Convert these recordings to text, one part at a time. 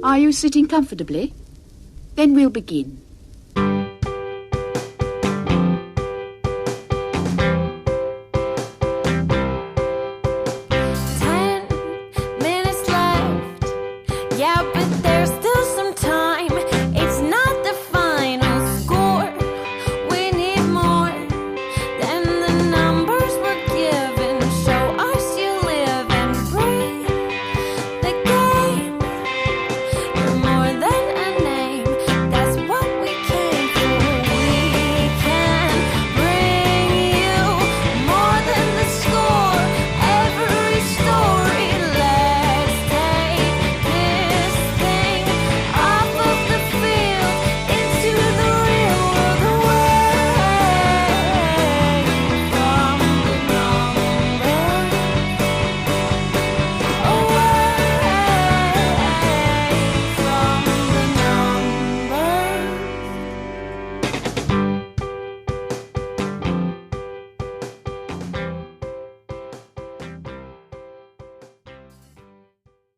Are you sitting comfortably? Then we'll begin.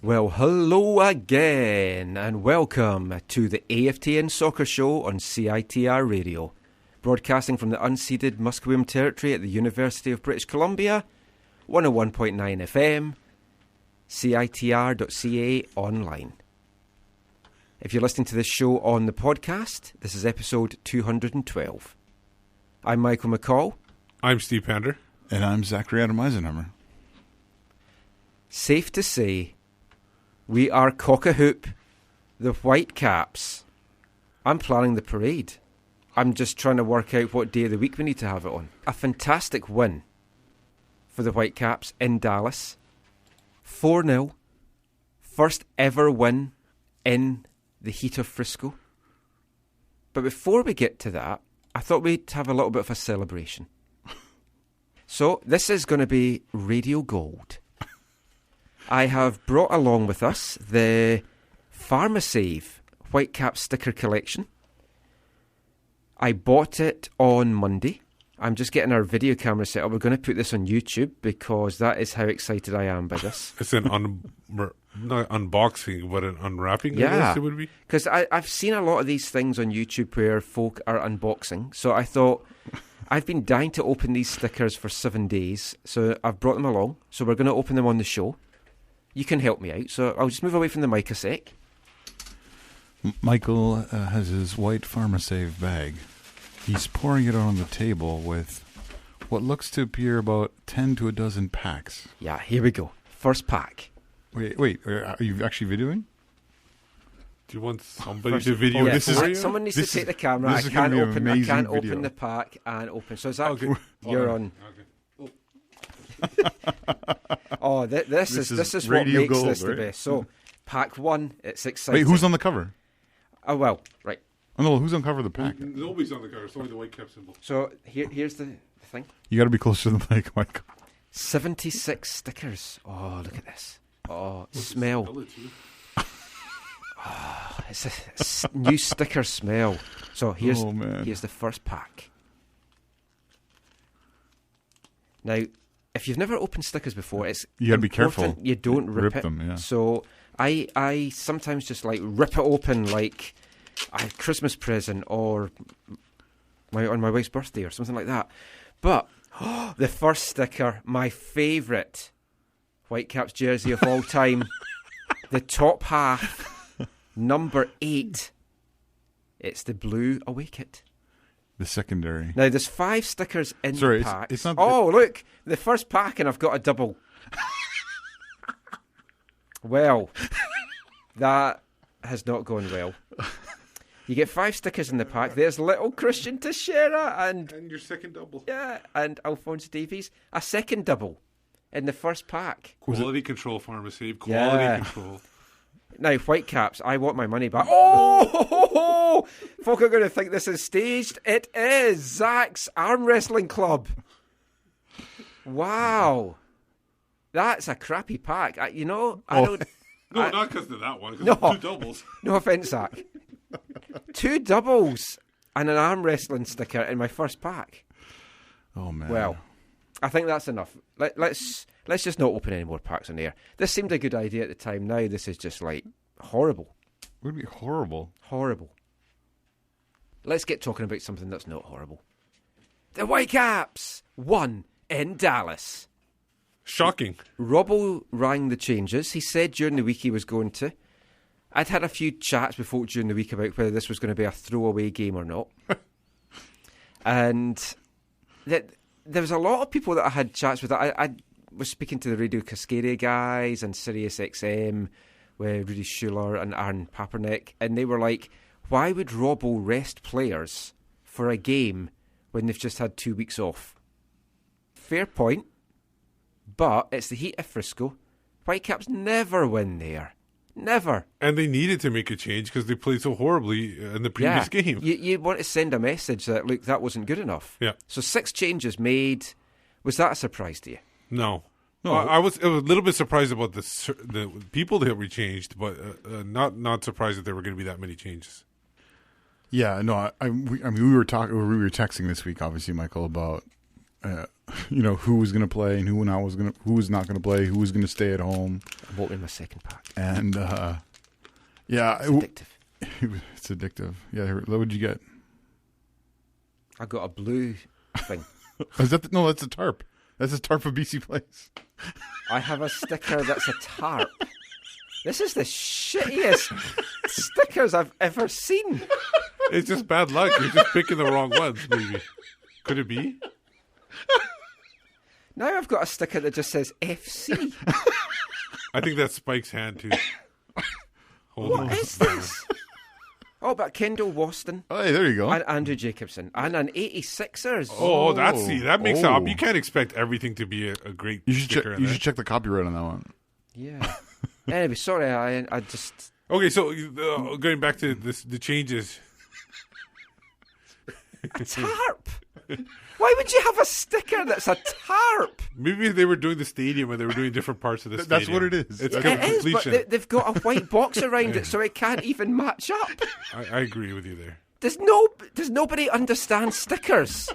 'Well, hello again, and welcome to the AFTN Soccer Show on CITR Radio, broadcasting from the unceded Musqueam Territory at the University of British Columbia, 101.9 FM, CITR.ca online. If you're listening to this show on the podcast, this is episode 212. I'm Michael McCall. I'm Steve Pander. And I'm Zachary Adam Eisenhammer. Safe to say, we are cock-a-hoop, the Whitecaps. I'm planning the parade. I'm just trying to work out what day of the week we need to have it on. A fantastic win for the Whitecaps in Dallas. 4-0. First ever win in the heat of Frisco. But before we get to that, I thought we'd have a little bit of a celebration. So this is going to be Radio Gold. I have brought along with us the PharmaSave Whitecap sticker collection. I bought it on Monday. I'm just getting our video camera set up. We're going to put this on YouTube because that is how excited I am by this. It's an not unboxing, but an unwrapping, yeah, I guess it would be. Because I've seen a lot of these things on YouTube where folk are unboxing. So I thought, I've been dying to open these stickers for 7 days. So I've brought them along. So we're going to open them on the show. You can help me out, so I'll just move away from the mic a sec. Michael has his white PharmaSave bag. He's pouring it on the table with what looks to appear about 10 to a dozen packs. Yeah, here we go. First pack. Wait, are you actually videoing? Do you want somebody to video this? Someone needs to take the camera. I can't open the pack and open. So is that you're on? Okay. Oh, this is what makes gold, this the best. So, pack one, it's exciting. Wait, who's on the cover? Oh, well, right. Oh, no, who's on the cover of the pack? Nobody's on the cover. It's only the Whitecap symbol. So, here's the thing. You got to be closer to the mic, Michael. 76 stickers. Oh, look at this. Oh, smell. Oh, it's a new sticker smell. So, here's the first pack. Now, if you've never opened stickers before, it's you got to be careful. You don't rip them. Yeah. So I sometimes just like rip it open like a Christmas present or on my wife's birthday or something like that. But the first sticker, my favourite Whitecaps jersey of all time, the top half, number 8. It's the blue away kit. The secondary. Now, there's 5 stickers in the pack. It's not look, the first pack, and I've got a double. Well, that has not gone well. You get 5 stickers in the pack. There's little Christian Teixeira and your second double. Yeah, and Alphonse Davies. A second double in the first pack. Quality control, PharmaSave. Quality control. Now, Whitecaps, I want my money back. Oh! Folk are going to think this is staged. It is Zach's Arm Wrestling Club. Wow. That's a crappy pack. I don't... No, not because of that one. No. 2 doubles. No offence, Zach. 2 doubles and an arm wrestling sticker in my first pack. Oh, man. Well, I think that's enough. Let's just not open any more packs on air. This seemed a good idea at the time. Now this is just like horrible. would be horrible. Horrible. Let's get talking about something that's not horrible. The Whitecaps won in Dallas. Shocking. Robbo rang the changes. He said during the week he was going to. I'd had a few chats before during the week about whether this was going to be a throwaway game or not. And there was a lot of people that I had chats with. I was speaking to the Radio Cascadia guys and Sirius XM with Rudy Schuler and Aaron Papernick, and they were like, why would Robbo rest players for a game when they've just had 2 weeks off? Fair point, but it's the heat of Frisco. Whitecaps never win there. Never. And they needed to make a change because they played so horribly in the previous game. You want to send a message that, look, that wasn't good enough. Yeah. So 6 changes made. Was that a surprise to you? No. I was a little bit surprised about the people that we changed, but not surprised that there were going to be that many changes. Yeah, no, we were texting this week, obviously, Michael, about who was going to play and who was not going to play, who was going to stay at home. I'm opening my second pack. And it's addictive. It's addictive. Yeah, what did you get? I got a blue thing. Is that no? That's a tarp. That's a tarp of BC Place. I have a sticker that's a tarp. This is the shittiest stickers I've ever seen. It's just bad luck. You're just picking the wrong ones, maybe. Could it be? Now I've got a sticker that just says FC. I think that's Spike's hand, too. What is this? Oh, but Kendall Waston. Oh, hey, there you go. And Andrew Jacobson. And an 86ers. Oh, that makes it up. You can't expect everything to be a great sticker. You should check the copyright on that one. Yeah. Anyway, sorry, I just... Okay, so going back to the changes. A tarp? Why would you have a sticker that's a tarp? Maybe they were doing the stadium and they were doing different parts of the stadium. That's what it is. It's it is, but they've got a white box around it, so it can't even match up. I agree with you there. Does nobody understand stickers?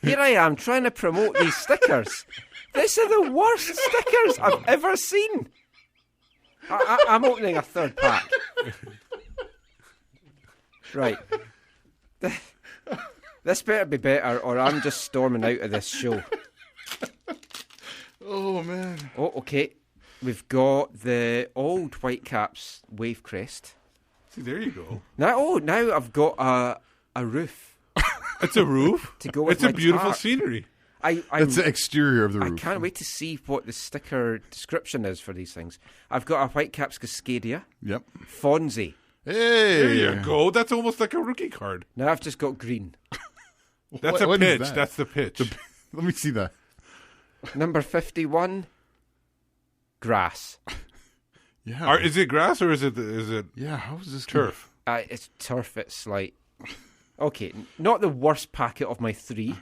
Here I am trying to promote these stickers. These are the worst stickers I've ever seen. I'm opening a third pack. Right. This better be better, or I'm just storming out of this show. Oh, man. Oh, okay. We've got the old Whitecaps wave crest. See, there you go. Now I've got a roof. It's a roof? To go with it's a beautiful tarp. Scenery. It's the exterior of the roof. I can't wait to see what the sticker description is for these things. I've got a Whitecaps Cascadia. Yep. Fonzie. Hey. There you go. That's almost like a rookie card. Now I've just got green. That's What a is pitch. that? That's the pitch. Let me see that. Number 51, grass. Yeah. Is it grass or is it Yeah, how is this turf? It's turf. It's like... Okay, not the worst packet of my 3.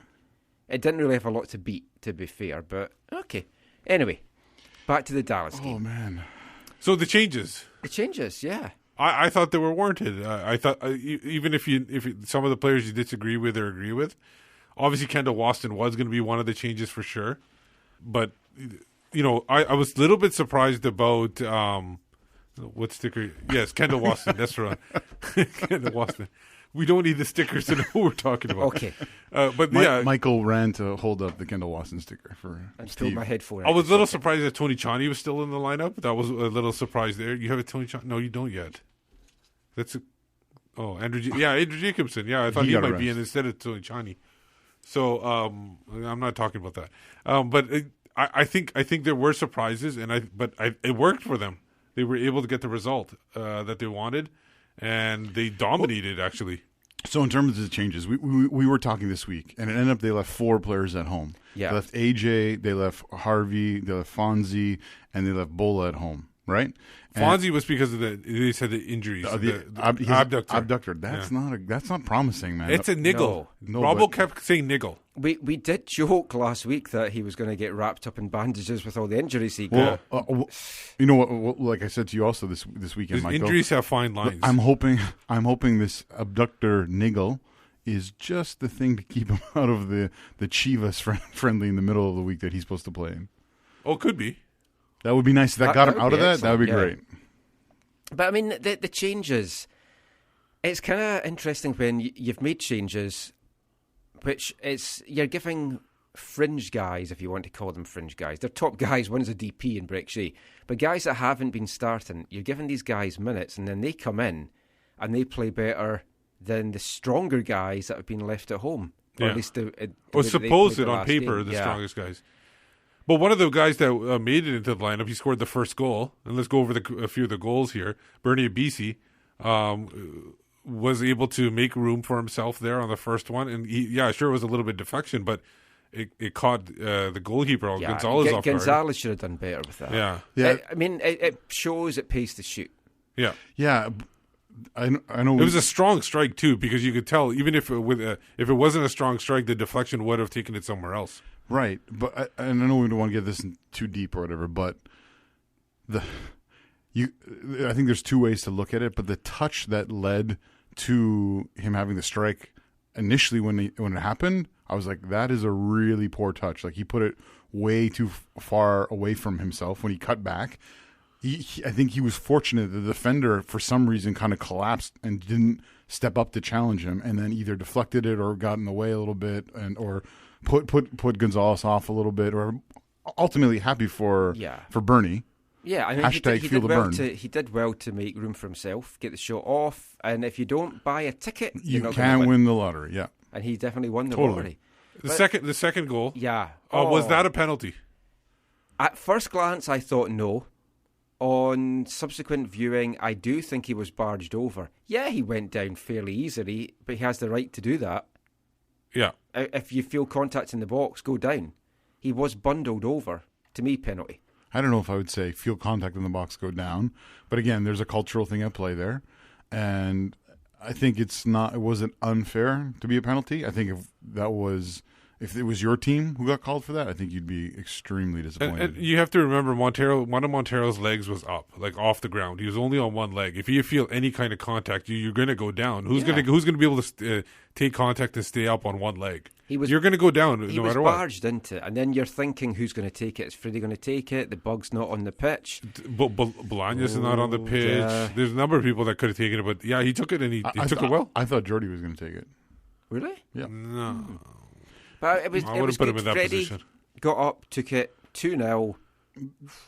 It didn't really have a lot to beat, to be fair, but okay. Anyway, back to the Dallas game. Oh, man. So the changes. The changes, yeah. I thought they were warranted. I thought even if some of the players you disagree with or agree with, obviously Kendall Waston was going to be one of the changes for sure. But I was a little bit surprised about what sticker? Yes, Kendall Waston. That's right, Kendall Waston. We don't need the stickers to know what we're talking about. Okay, but Michael ran to hold up the Kendall Watson sticker for and still my headphone. I was a little surprised that Tony Chani was still in the lineup. That was a little surprise there. You have a Tony Chani? No, you don't yet. Andrew Jacobson. Yeah, I thought he might be in instead of Tony Chani. So I'm not talking about that. But I think there were surprises, but it worked for them. They were able to get the result that they wanted. And they dominated, actually. So in terms of the changes, we were talking this week, and it ended up they left 4 players at home. Yeah. They left AJ, they left Harvey, they left Fonzie, and they left Bola at home, right? Fonzie was because of they said the injuries. The abductor. That's not promising, man. It's a niggle. No, Robbo kept saying niggle. We did joke last week that he was going to get wrapped up in bandages with all the injuries he got. You know what? Like I said to you also this weekend, His Michael, injuries have fine lines. I'm hoping this abductor niggle is just the thing to keep him out of the Chivas friendly in the middle of the week that he's supposed to play in. Oh, could be. That would be nice. If that got him out of that, that would be yeah. great. But I mean, the changes, it's kind of interesting when you've made changes, which you're giving fringe guys, if you want to call them fringe guys. They're top guys. One's a DP in Breck Shea. But guys that haven't been starting, you're giving these guys minutes, and then they come in and they play better than the stronger guys that have been left at home. Or at least supposed on paper, the strongest guys. But one of the guys that made it into the lineup, he scored the first goal. And let's go over a few of the goals here. Bernie Abisi was able to make room for himself there on the first one. And sure, it was a little bit deflection, but it caught the goalkeeper, Gonzalez, off guard. Gonzalez should have done better with that. Yeah. I mean, it shows it pays to shoot. Yeah. Yeah. I know. It was a strong strike too, because you could tell even if it wasn't a strong strike, the deflection would have taken it somewhere else. Right, but I know we don't want to get this too deep or whatever, but I think there's two ways to look at it. But the touch that led to him having the strike initially when it happened, I was like, that is a really poor touch. Like, he put it way too far away from himself when he cut back. I think he was fortunate that the defender, for some reason, kind of collapsed and didn't step up to challenge him, and then either deflected it or got in the way a little bit, or put Gonzalez off a little bit, or ultimately happy for Bernie. Yeah, I mean, he did well to make room for himself, get the shot off, and if you don't buy a ticket, you can't win the lottery. Yeah, and he definitely won the lottery. The second goal. Yeah. Was that a penalty? At first glance, I thought no. On subsequent viewing, I do think he was barged over. Yeah, he went down fairly easily, but he has the right to do that. Yeah. If you feel contact in the box, go down. He was bundled over. To me, penalty. I don't know if I would say feel contact in the box, go down. But again, there's a cultural thing at play there. And I think it wasn't unfair to be a penalty. I think if it was your team who got called for that, I think you'd be extremely disappointed. And you have to remember, one of Montero's legs was up, like off the ground. He was only on one leg. If you feel any kind of contact, you're going to go down. Who's going to be able to take contact and stay up on one leg? You're going to go down no matter what. He was barged into it, and then you're thinking, who's going to take it? Is Freddie going to take it? The bug's not on the pitch. Bolaños is not on the pitch. Yeah. There's a number of people that could have taken it, but he took it, and he took it well. I thought Jordy was going to take it. Really? Yeah. No. But it was put him in that position. Got up, took it 2-0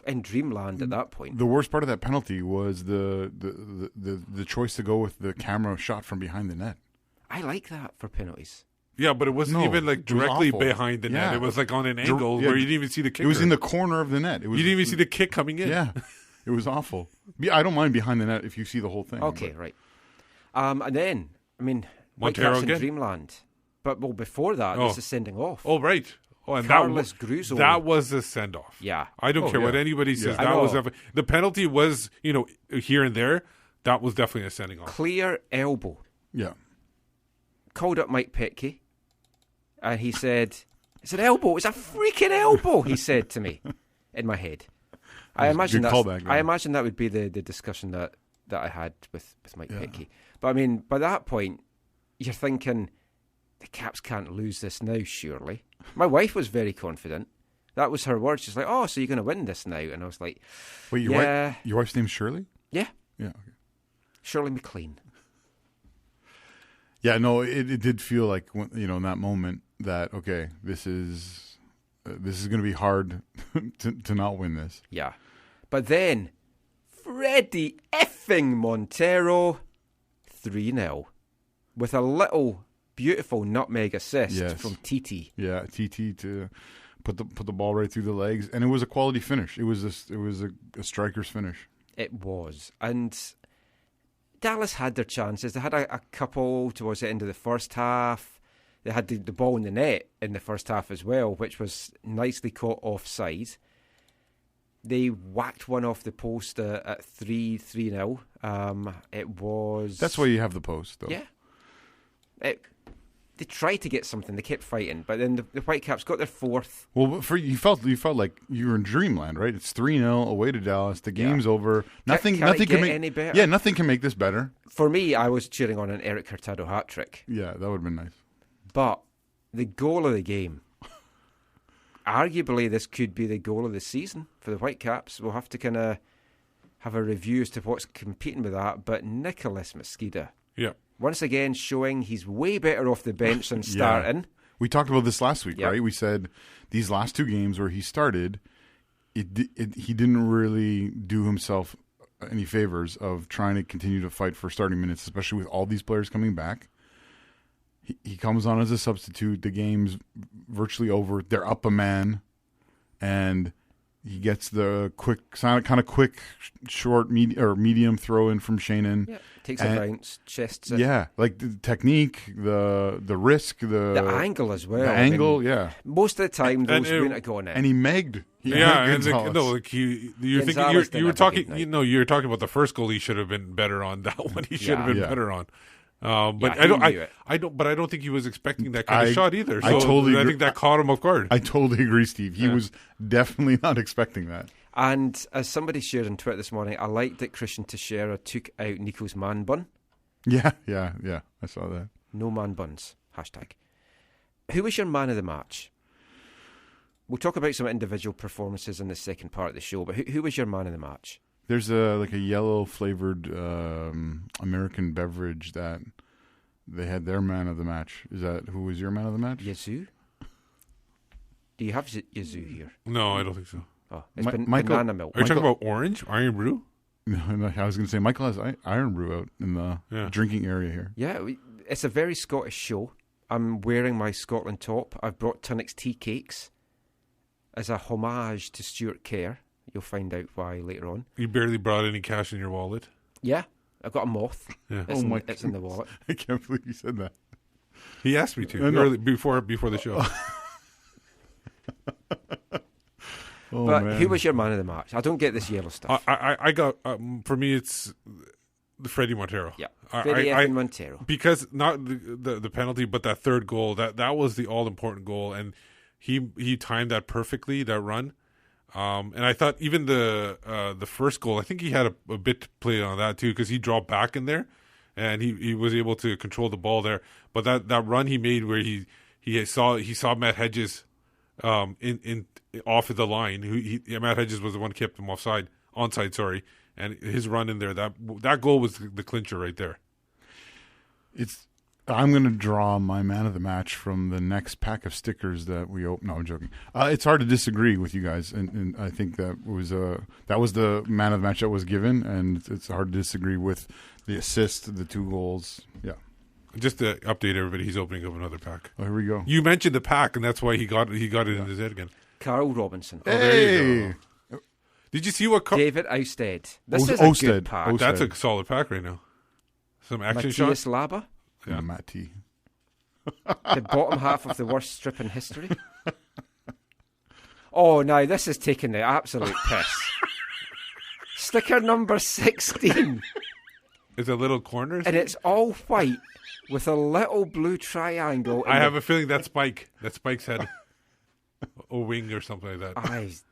in dreamland at that point. The worst part of that penalty was the choice to go with the camera shot from behind the net. I like that for penalties. Yeah, but it wasn't even like directly behind the net. It was like on an angle where you didn't even see the kicker. It was in the corner of the net. You didn't even see the kick coming in. Yeah, it was awful. I don't mind behind the net if you see the whole thing. Okay, right. And then, I mean, Montero in dreamland. But before that, this is sending off. Oh, right. Oh, and Carlos Gruzo. That was a send-off. Yeah. I don't care what anybody says. That was the penalty was, here and there. That was definitely a sending off. Clear elbow. Yeah. Called up Mike Petke, and he said, "It's an elbow. It's a freaking elbow." He said to me, in my head. I imagine that would be the discussion that I had with Mike Petke. But I mean, by that point, you're thinking, the Caps can't lose this now, surely. My wife was very confident. That was her word. She's like, "Oh, so you're going to win this now?" And I was like, "Wait, your wife's name's Shirley?" Yeah. Yeah. Okay. Shirley MacLean. Yeah, no, it did feel like, in that moment that, okay, this is going to be hard to not win this. Yeah. But then, Freddie effing Montero, 3-0, with a little beautiful nutmeg assist from TT. Yeah, TT to put the ball right through the legs, and it was a quality finish. It was a striker's finish. It was, and Dallas had their chances. They had a couple towards the end of the first half. They had the ball in the net in the first half as well, which was nicely caught offside. They whacked one off the post at 3-0. It was... That's why you have the post, though. Yeah. They tried to get something. They kept fighting, but then the Whitecaps got their fourth. Well, you felt like you were in dreamland, right? It's 3-0 away to Dallas. The game's over. Nothing can make any better. Yeah, nothing can make this better. For me, I was cheering on an Eric Hurtado hat trick. Yeah, that would have been nice. But the goal of the game, arguably, this could be the goal of the season for the Whitecaps. We'll have to kind of have a review as to what's competing with that. But Nicholas Mosqueda, Yeah. once again showing he's way better off the bench than starting. We talked about this last week, Yep. right? We said these last 2 games where he started, he didn't really do himself any favors of trying to continue to fight for starting minutes, especially with all these players coming back. He comes on as a substitute. The game's virtually over. They're up a man, and he gets the quick, short, medium throw in from Shannon. Yeah, takes a bounce, chests it. Yeah, like the technique, the risk, The angle as well. the angle. Yeah, Most of the time, those and wouldn't have gone in. and he megged. You Gonzalez were didn't talking. have a good You were talking about the first goal. He should have been better on. That one he should have been Yeah. better on. But Yeah, I don't think he was expecting that kind I- of shot either. So I totally I agree. think that caught him off guard. I totally agree, Steve. He was definitely not expecting that. And as somebody shared on Twitter this morning, I liked that Christian Teixeira took out Nico's man bun. Yeah. I saw that. No man buns. Hashtag. Who was your man of the match? We'll talk about some individual performances in the second part of the show, but who was your man of the match? There's a yellow flavored American beverage that they had their man of the match. Is that who was your man of the match? Yazoo? Do you have Yazoo here? No, I don't think so. Oh, it's Michael- banana milk. Are you talking about orange, Iron Brew? No, I was going to say Michael has Iron Brew out in the Yeah. drinking area here. Yeah, it's a very Scottish show. I'm wearing my Scotland top. I've brought Tunnock's tea cakes as a homage to Stewart Kerr. You'll find out why later on. You barely brought any cash in your wallet. Yeah, I've got a moth. Yeah. It's in the wallet. I can't believe you said that. He asked me to No. early, before the show. But man. who was your man of the match? I don't get this yellow stuff. I got for me it's the Freddie Montero. Yeah, I- Freddie I- F. Montero. Because not the penalty, but that third goal that was the all important goal, and he timed that perfectly, that run. And I thought even the first goal, I think he had a bit to play on that too, because he dropped back in there, and he was able to control the ball there. But that run he made where he saw Matt Hedges in off of the line. Matt Hedges was the one who kept him onside, sorry. And his run in there, that goal was the clincher right there. I'm going to draw my man of the match from the next pack of stickers that we open. No, I'm joking. It's hard to disagree with you guys, and I think that was the man of the match that was given, and it's hard to disagree with the assist, the 2 goals. Yeah. Just to update everybody, he's opening up another pack. Oh, here we go. You mentioned the pack, and that's why he got it in his head again. Carl Robinson. Oh, there you go. Did you see what? David Ousted. This is a Ousted. good pack. Ousted. That's a solid pack right now. Some action Matthias shots. Laba. Yeah. Matt T. The bottom half of the worst strip in history. Oh, now this is taking the absolute piss. Sticker number 16. Is it little corners? And it's all white with a little blue triangle. I have a feeling that's Spike. That's Spike's head. Or wing or something like that. eyes.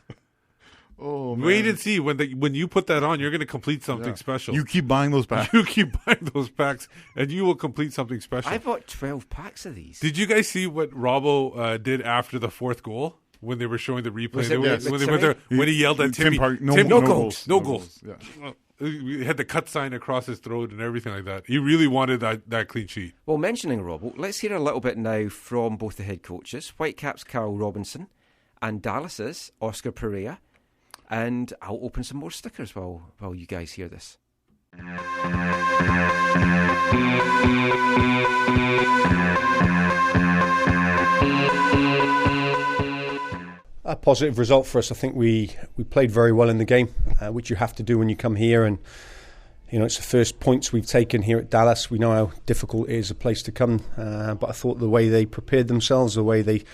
Oh, man. Wait and see. When you put that on, you're going to complete something special. You keep buying those back. You keep buying those packs, and you will complete something special. I bought 12 packs of these. Did you guys see what Robbo did after the 4th goal when they were showing the replay? Was it When he yelled at Timmy, No Timmy, goals. no goals. Yeah. He had the cut sign across his throat and everything like that. He really wanted that clean sheet. Well, mentioning Robbo, let's hear a little bit now from both the head coaches, Whitecaps' Carl Robinson and Dallas's Oscar Pareja. And I'll open some more stickers while you guys hear this. A positive result for us. I think we played very well in the game, which you have to do when you come here. And it's the first points we've taken here at Dallas. We know how difficult it is a place to come, but I thought the way they prepared themselves, the way they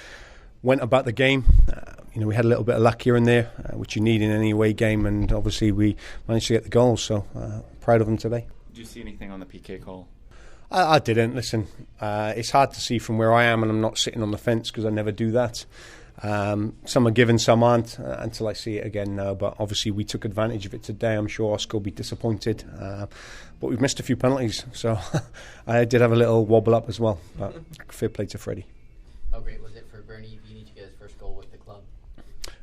went about the game, we had a little bit of luck here and there, which you need in any away game, and obviously we managed to get the goals. So proud of them today. Did you see anything on the PK call? I didn't. Listen, it's hard to see from where I am, and I'm not sitting on the fence because I never do that. Some are given, some aren't, until I see it again now. But obviously we took advantage of it today. I'm sure Oscar will be disappointed. But we've missed a few penalties, so I did have a little wobble up as well. But fair play to Freddie. How great was it for Bernie Vini to get his first goal with the club?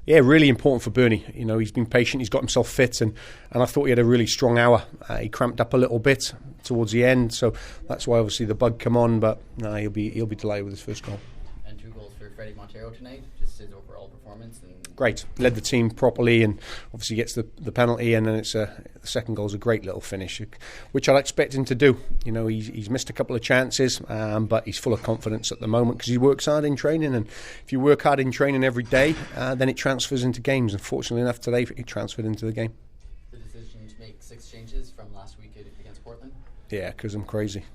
Yeah, really important for Bernie. You know, he's been patient, he's got himself fit, and I thought he had a really strong hour. He cramped up a little bit towards the end, so that's why obviously the bug come on, but he'll be delighted with his first goal. And 2 goals for Freddie Montero tonight, just his overall performance. Great, led the team properly, and obviously gets the penalty, and then the second goal's a great little finish, which I'd expect him to do. You know, he's missed a couple of chances, but he's full of confidence at the moment because he works hard in training, and if you work hard in training every day, then it transfers into games. And fortunately enough, today it transferred into the game. The decision to make 6 changes from last week against Portland? Yeah, because I'm crazy.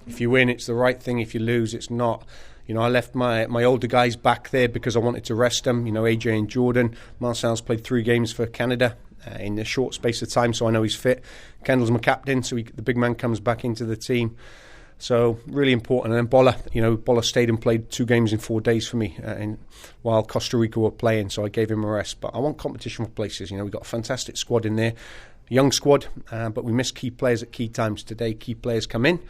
If you win, it's the right thing. If you lose, it's not. You know, I left my older guys back there because I wanted to rest them. You know, AJ and Jordan. Marcel's played 3 games for Canada in a short space of time, so I know he's fit. Kendall's my captain, so the big man comes back into the team. So really important. And then Bola stayed and played 2 games in 4 days for me while Costa Rica were playing, so I gave him a rest. But I want competition for places. You know, we've got a fantastic squad in there, young squad, but we miss key players at key times. Today, key players come in,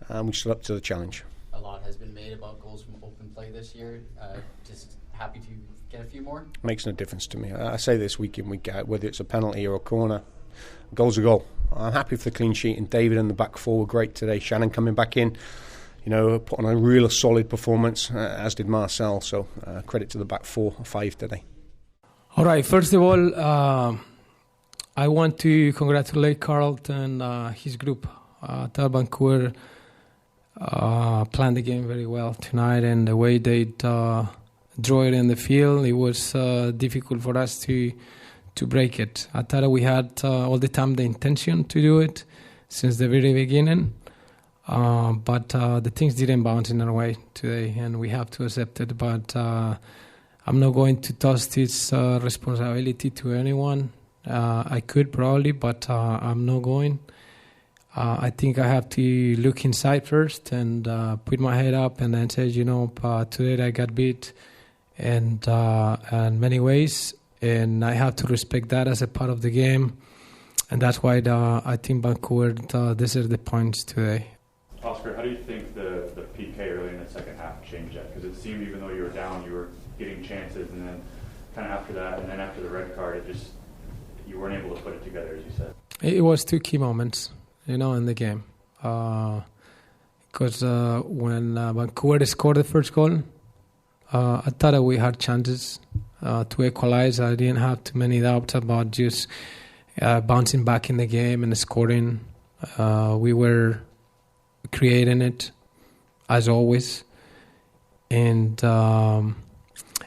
and we stood up to the challenge. A lot has been made about goals from open play this year. Just happy to get a few more? Makes no difference to me. I say this week in, week out, whether it's a penalty or a corner, goal's a goal. I'm happy for the clean sheet, and David and the back 4 were great today. Shannon coming back in, you know, put on a real solid performance, as did Marcel. So credit to the back 4 or 5 today. All right, first of all, I want to congratulate Carlton and his group. Vancouver planned the game very well tonight, and the way they draw it in the field, it was difficult for us to break it. I thought we had all the time the intention to do it since the very beginning, but the things didn't bounce in our way today, and we have to accept it. But I'm not going to toss this responsibility to anyone. I could probably, but I'm not going. I think I have to look inside first and put my head up and then say, you know, today I got beat in many ways, and I have to respect that as a part of the game, and that's why I think Vancouver deserves the points today. Oscar, how do you think the PK early in the second half changed that? Because it seemed even though you were down, you were getting chances, and then kind of after that, and then after the red card, you weren't able to put it together, as you said. It was 2 key moments, you know, in the game. Because when Vancouver scored the first goal, I thought that we had chances to equalize. I didn't have too many doubts about just bouncing back in the game and scoring. We were creating it, as always. And then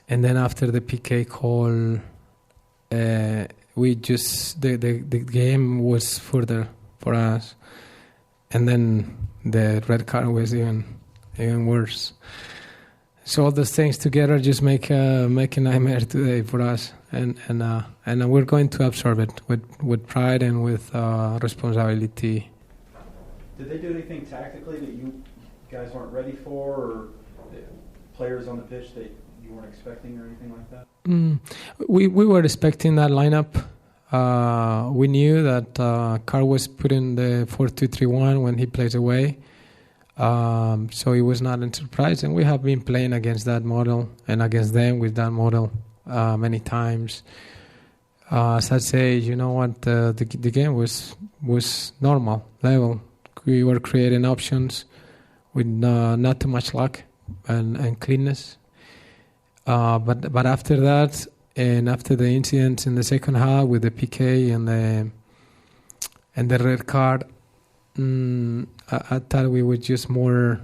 after the PK call, we just the game was further for us, and then the red card was even worse. So all those things together just make a nightmare today for us, and we're going to absorb it with pride and with responsibility. Did they do anything tactically that you guys weren't ready for, or players on the pitch that you weren't expecting, or anything like that? We were expecting that lineup. We knew that Carl was put in the 4-2-3-1 when he plays away. So it was not a surprise, and we have been playing against that model and against them with that model many times. As I say, you know what, the game was normal, level. We were creating options with not too much luck and cleanness. But after that, and after the incident in the second half with the PK and the red card, I thought we were just more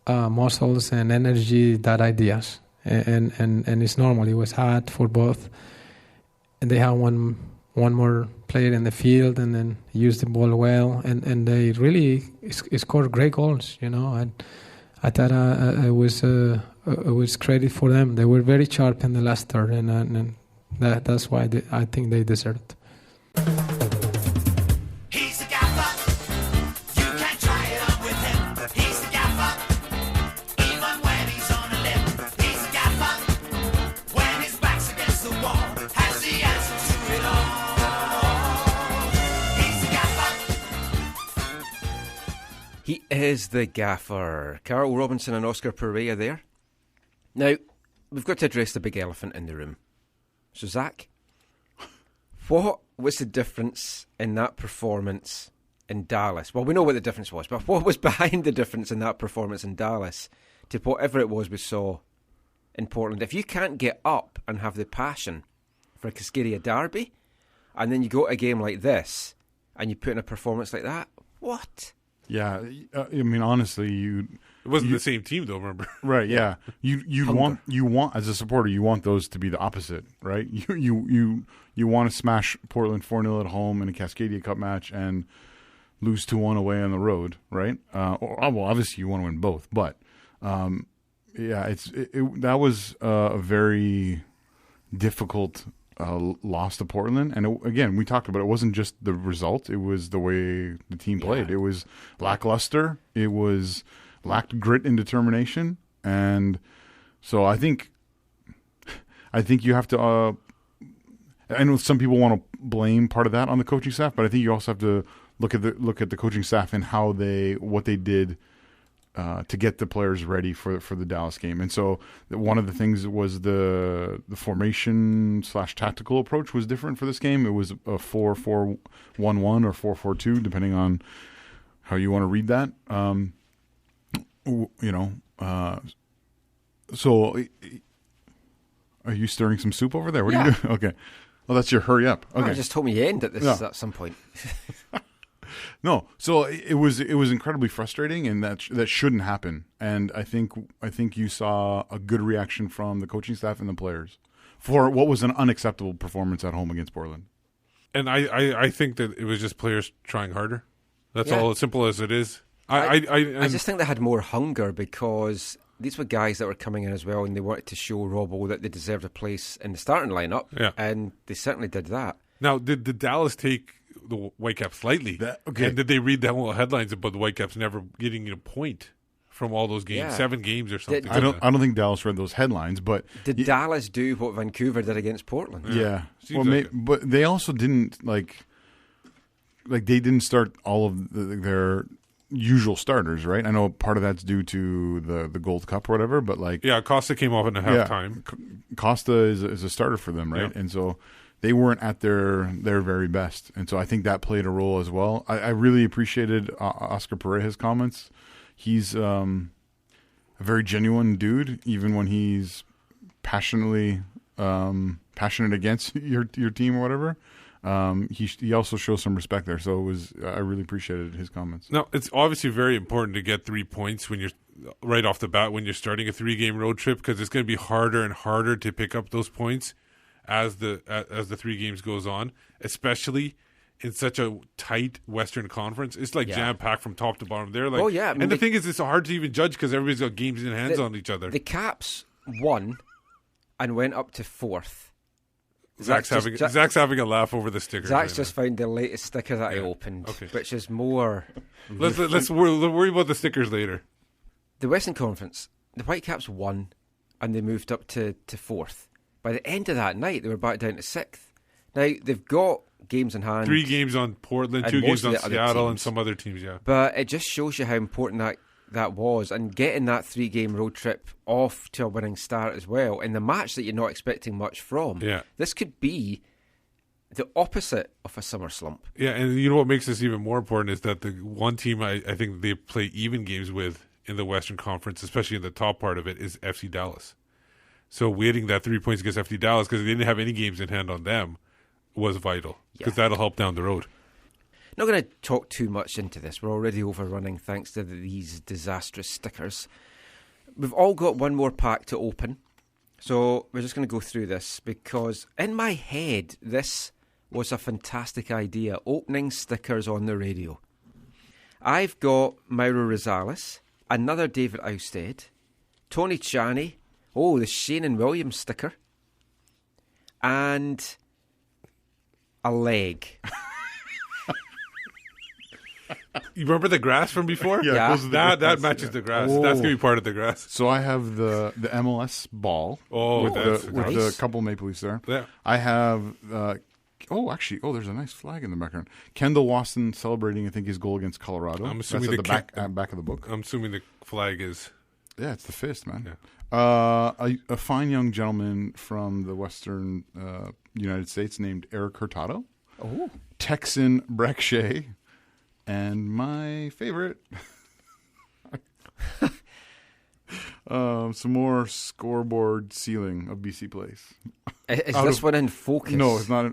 muscles and energy than ideas, and it's normal. It was hard for both, and they had one more player in the field, and then used the ball well, and they really scored great goals. You know, and I thought it was credit for them. They were very sharp in the last third, and that's why I think they deserved it. He's the gaffer. You can try it on with him. He's the gaffer. Even when he's on a limb. He's the gaffer. When his back's against the wall, has the answer to it all. He's the gaffer. He is the gaffer. Carl Robinson and Oscar Pareja there. Now, we've got to address the big elephant in the room. So, Zach, what was the difference in that performance in Dallas? Well, we know what the difference was, but what was behind the difference in that performance in Dallas to whatever it was we saw in Portland? If you can't get up and have the passion for a Cascadia derby, and then you go to a game like this, and you put in a performance like that, what? Yeah, I mean, honestly, It wasn't the same team, though, remember? right? Yeah, you want as a supporter, you want those to be the opposite, right? You want to smash Portland 4-0 at home in a Cascadia Cup match and lose 2-1 away on the road, right? Well, obviously you want to win both, but yeah, that was a very difficult loss to Portland, and again, we talked about it wasn't just the result; it was the way the team played. It was lackluster. It lacked grit and determination, and so I think you have to. I know some people want to blame part of that on the coaching staff, but I think you also have to look at the coaching staff and what they did to get the players ready for the Dallas game. And so one of the things was the formation / tactical approach was different for this game. It was a 4-4-1-1 or 4-4-2, depending on how you want to read that. So are you stirring some soup over there? What are you doing? Okay. Well, that's your hurry up. Okay. I just told me you end at this at some point. No, so it was incredibly frustrating, and that shouldn't happen. And I think you saw a good reaction from the coaching staff and the players for what was an unacceptable performance at home against Portland. And I think that it was just players trying harder. That's all, as simple as it is. I just think they had more hunger because these were guys that were coming in as well, and they wanted to show Robbo that they deserved a place in the starting lineup, and they certainly did that. Now, did Dallas take the Whitecaps lightly? Okay. And did they read the headlines about the Whitecaps never getting a point from all those games, 7 games or something? I don't think Dallas read those headlines, but did Dallas do what Vancouver did against Portland? Yeah, well, but they also didn't like they didn't start all of their usual starters, right? I know part of that's due to the Gold Cup or whatever, but Costa came off in a halftime. Costa is a starter for them, right? Yeah. And so they weren't at their very best, and so I think that played a role as well. I really appreciated Oscar Pareja's comments. He's a very genuine dude, even when he's passionate against your team or whatever. He also shows some respect there, so I really appreciated his comments. Now, it's obviously very important to get 3 points when you're right off the bat when you're starting a 3-game road trip, because it's going to be harder and harder to pick up those points as the 3 games goes on, especially in such a tight Western Conference. It's jam packed from top to bottom. They're and the thing is, it's hard to even judge because everybody's got games in hands on each other. The Caps won and went up to 4th. Zach's having a laugh over the sticker. Zach's just found the latest sticker that I opened, which is more. Let's worry about the stickers later. The Western Conference, the Whitecaps won, and they moved up to 4th. By the end of that night, they were back down to 6th. Now they've got games in hand. 3 games on Portland, 2 games on Seattle, and some other teams. Yeah, but it just shows you how important that was, and getting that 3-game road trip off to a winning start as well in the match that you're not expecting much from. Yeah, this could be the opposite of a summer slump. Yeah, and you know what makes this even more important is that the one team I think they play even games with in the Western Conference, especially in the top part of it, is FC Dallas. So winning that 3 points against FC Dallas, because they didn't have any games in hand on them, was vital, because that'll help down the road. Not going to talk too much into this. We're already overrunning thanks to these disastrous stickers. We've all got one more pack to open, so we're just going to go through this, because in my head, this was a fantastic idea, opening stickers on the radio. I've got Mauro Rosales, another David Ousted, Tony Chaney, the Shane and Williams sticker, and a leg. You remember the grass from before? Yeah. That matches the grass. That's going to be part of the grass. So I have the MLS ball with the couple Maple Leafs there. Yeah. I have there's a nice flag in the background. Kendall Waston celebrating, I think, his goal against Colorado. I'm assuming That's at the back of the book. I'm assuming the flag is Yeah, it's the fist, man. Yeah. A fine young gentleman from the western United States named Eric Hurtado. Oh. Texan Breck Shea. And my favorite... some more scoreboard ceiling of BC Place. Is this one in focus? No, it's not.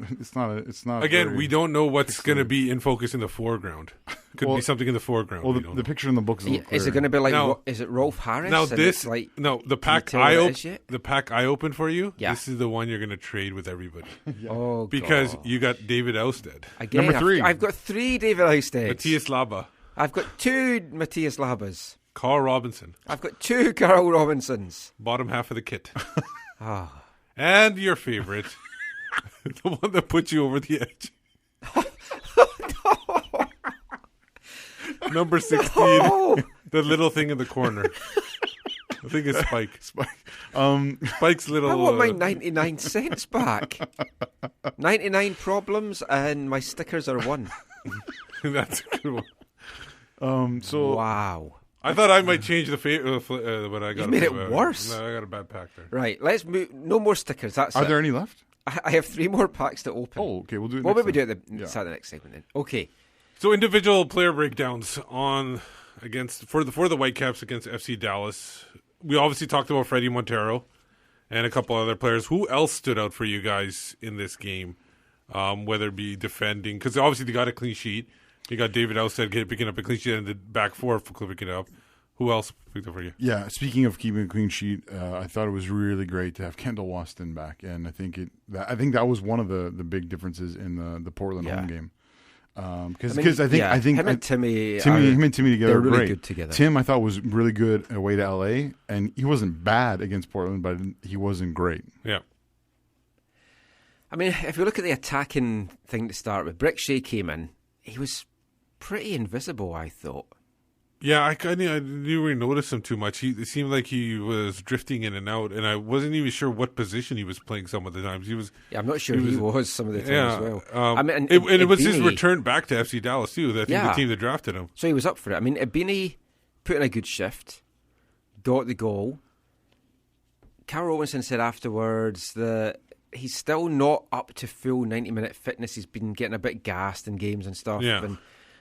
It's not. Again, we don't know what's going to be in focus in the foreground. Could be something in the foreground. Well, we don't the know. picture in the book is a little Is it clearer. going to be like? Now- Is it Rolf Harris? Now and this, it's like, the pack tell what it is yet? the pack I opened for you. Yeah. This is the one you're going to trade with everybody Oh, because God. you got David Ousted, Again, Number 3. I've got 3 David Ousteds. Matthias Laba, I've got 2 Matthias Labas. Carl Robinson, I've got 2 Carl Robinsons. bottom half of the kit, Ah. and your favorite, the one that put you over the edge. Number 16, Oh, the little thing in the corner. I think it's Spike. Spike's little. I want my 99 cents back. 99 problems and my stickers are 1. That's a good one. So Wow. I thought I might change the but I got You made it worse. No, I got a bad pack there. Right, let's move. No more stickers. That's are it. there any left? I have 3 more packs to open. Oh, okay. We'll do it. What next would we do time. at the start of the next segment then? Okay. So individual player breakdowns for the Whitecaps against FC Dallas. We obviously talked about Freddie Montero and a couple other players. Who else stood out for you guys in this game? Whether it be defending, because obviously they got a clean sheet. You got David Ousted picking up a clean sheet and the back 4 for picking it up. Who else picked up for you? Yeah, speaking of keeping a clean sheet, I thought it was really great to have Kendall Waston back, and I think that was one of the big differences in the Portland home game. Because I think him and Timmy him and Timmy together they're are really great. good together. Tim, I thought, was really good away to LA, and he wasn't bad against Portland, but he wasn't great. Yeah. I mean, if you look at the attacking thing to start with, Breck Shea came in. He was pretty invisible, I thought. Yeah, I didn't really notice him too much. It seemed like he was drifting in and out, and I wasn't even sure what position he was playing some of the times. Yeah, I'm not sure he was some of the time as well. I mean, it was his return back to FC Dallas too. I think the team that drafted him. So he was up for it. I mean, Ibini put in a good shift, got the goal. Carl Robinson said afterwards that he's still not up to full 90-minute fitness. He's been getting a bit gassed in games and stuff. Yeah.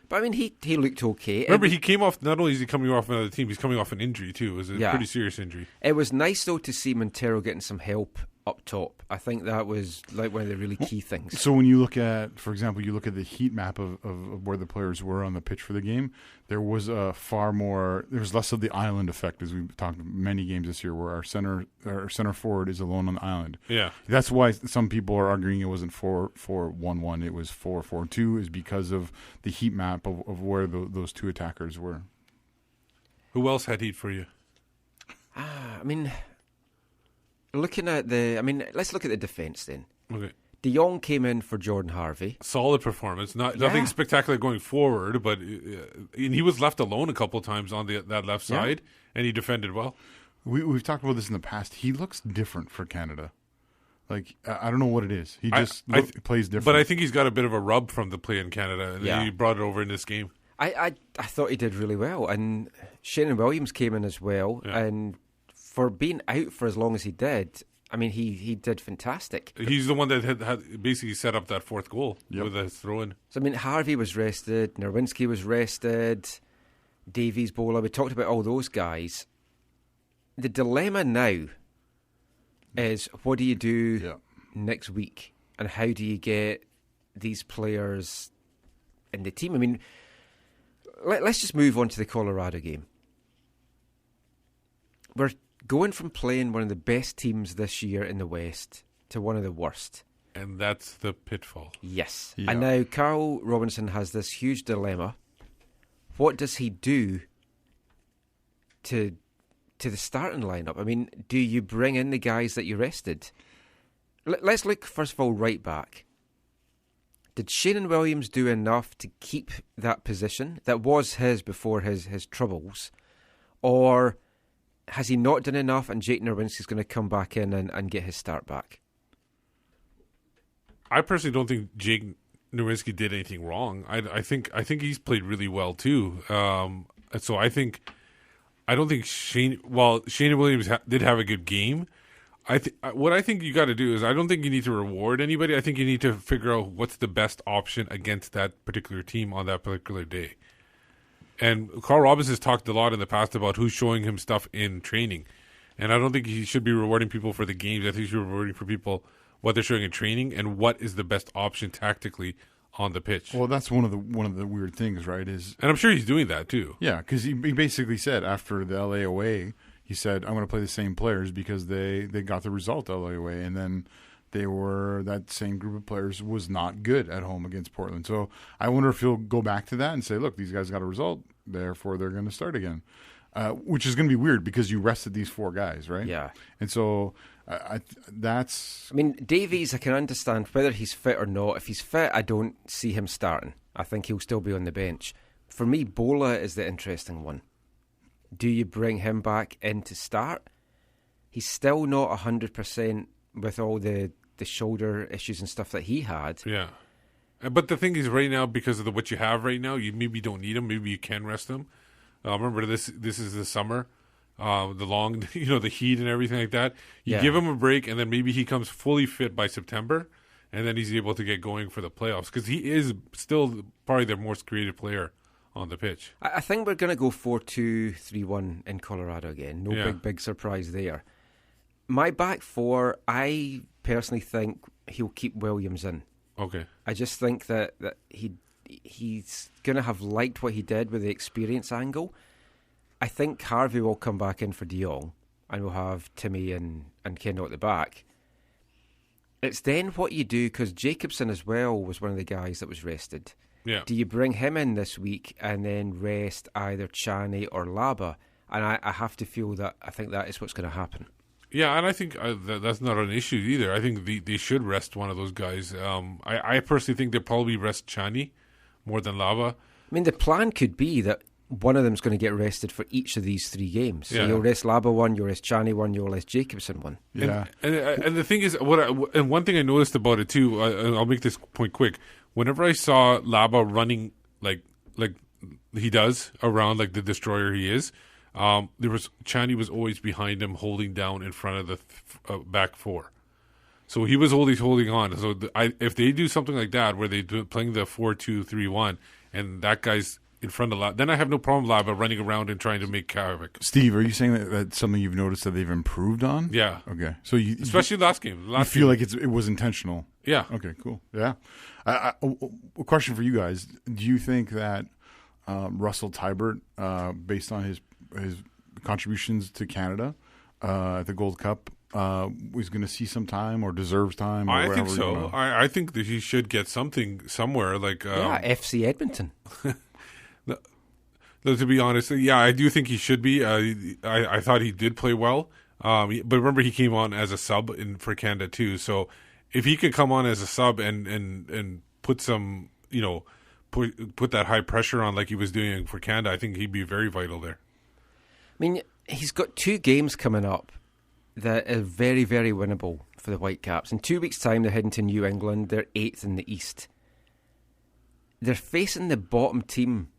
But I mean, he looked okay. Remember, he came off. Not only is he coming off another team, he's coming off an injury too. It was a pretty serious injury. It was nice though to see Montero getting some help up top. I think that was like one of the really key things. So when you look at, for example, the heat map of where the players were on the pitch for the game, there was there was less of the island effect, as we've talked many games this year, where our center forward is alone on the island. Yeah, that's why some people are arguing it wasn't 4-4-1-1, it was 4-4-2, is because of the heat map of where those 2 attackers were. Who else had heat for you? I mean, let's look at the defence then. Okay. De Jong came in for Jordan Harvey. Solid performance. Nothing spectacular going forward, but and he was left alone a couple of times on that left side, and he defended well. We've talked about this in the past. He looks different for Canada. Like, I don't know what it is. He just plays different. But I think he's got a bit of a rub from the play in Canada, and he brought it over in this game. I thought he did really well, and Shannon Williams came in as well, and for being out for as long as he did, I mean, he did fantastic. He's the one that had basically set up that 4th goal with a throw-in. So, I mean, Harvey was rested, Nerwinski was rested, Davies, Bola, we talked about all those guys. The dilemma now is, what do you do next week, and how do you get these players in the team? I mean, let's just move on to the Colorado game. We're going from playing one of the best teams this year in the West to one of the worst. And that's the pitfall. Yes. Yeah. And now Carl Robinson has this huge dilemma. What does he do to the starting lineup? I mean, do you bring in the guys that you rested? Let's look, first of all, right back. Did Shannon Williams do enough to keep that position that was his before his troubles? Or has he not done enough and Jake Nerwinski's going to come back in and get his start back? I personally don't think Jake Nerwinski did anything wrong. I think he's played really well too. So I think I don't think Shane Williams did have a good game. What I think you got to do is I don't think you need to reward anybody. I think you need to figure out what's the best option against that particular team on that particular day. And Carl Robbins has talked a lot in the past about who's showing him stuff in training. And I don't think he should be rewarding people for the games. I think he should be rewarding for people what they're showing in training and what is the best option tactically on the pitch. Well, that's one of the weird things, right? And I'm sure he's doing that too. Yeah, because he basically said after the LA away, he said, I'm going to play the same players because they got the result LA away. And then that same group of players was not good at home against Portland. So I wonder if he'll go back to that and say, look, these guys got a result, therefore they're going to start again. Which is going to be weird because you rested these 4 guys, right? Yeah. And so I mean, Davies, I can understand whether he's fit or not. If he's fit, I don't see him starting. I think he'll still be on the bench. For me, Bola is the interesting one. Do you bring him back in to start? He's still not 100% with all the shoulder issues and stuff that he had. Yeah. But the thing is, right now, because of what you have right now, you maybe don't need him. Maybe you can rest him. Remember, this is the summer, the long, the heat and everything like that. You give him a break, and then maybe he comes fully fit by September, and then he's able to get going for the playoffs because he is still probably the most creative player on the pitch. I think we're going to go 4-2-3-1 in Colorado again. No big surprise there. My back 4, I personally think he'll keep Williams in. Okay. I just think that he's going to have liked what he did with the experience angle. I think Harvey will come back in for De Jong, and we'll have Timmy and Kendall at the back. It's then what you do, because Jacobson as well was one of the guys that was rested. Yeah. Do you bring him in this week and then rest either Chani or Laba? And I have to feel that I think that is what's going to happen. Yeah, and I think that's not an issue either. I think they should rest one of those guys. I personally think they'll probably rest Chani more than Lava. I mean, the plan could be that one of them's going to get rested for each of these 3 games. So you'll rest Laba one, you'll rest Chani one, you'll rest Jacobson one. Yeah. And the thing is, one thing I noticed about it too, I'll make this point quick. Whenever I saw Laba running like he does around like the destroyer he is, Chani was always behind him, holding down in front of the back 4. So he was always holding on. So if they do something like that, where they do playing the 4-2-3-1, and that guy's in front of Laba, then I have no problem Laba running around and trying to make havoc. Steve, are you saying that that's something you've noticed that they've improved on? Yeah. Okay. So especially last game. You feel like it was intentional. Yeah. Okay. Cool. Yeah. A question for you guys: do you think that Russell Tybert, based on his contributions to Canada at the Gold Cup, was going to see some time or deserves time? Or I think so. I think that he should get something somewhere. Like FC Edmonton. No, to be honest, I do think he should be. I thought he did play well, but remember he came on as a sub for Canada too. So if he could come on as a sub and put some, put that high pressure on like he was doing for Canada, I think he'd be very vital there. I mean, he's got 2 games coming up that are very, very winnable for the Whitecaps. In 2 weeks' time, they're heading to New England. They're 8th in the East. They're facing the bottom team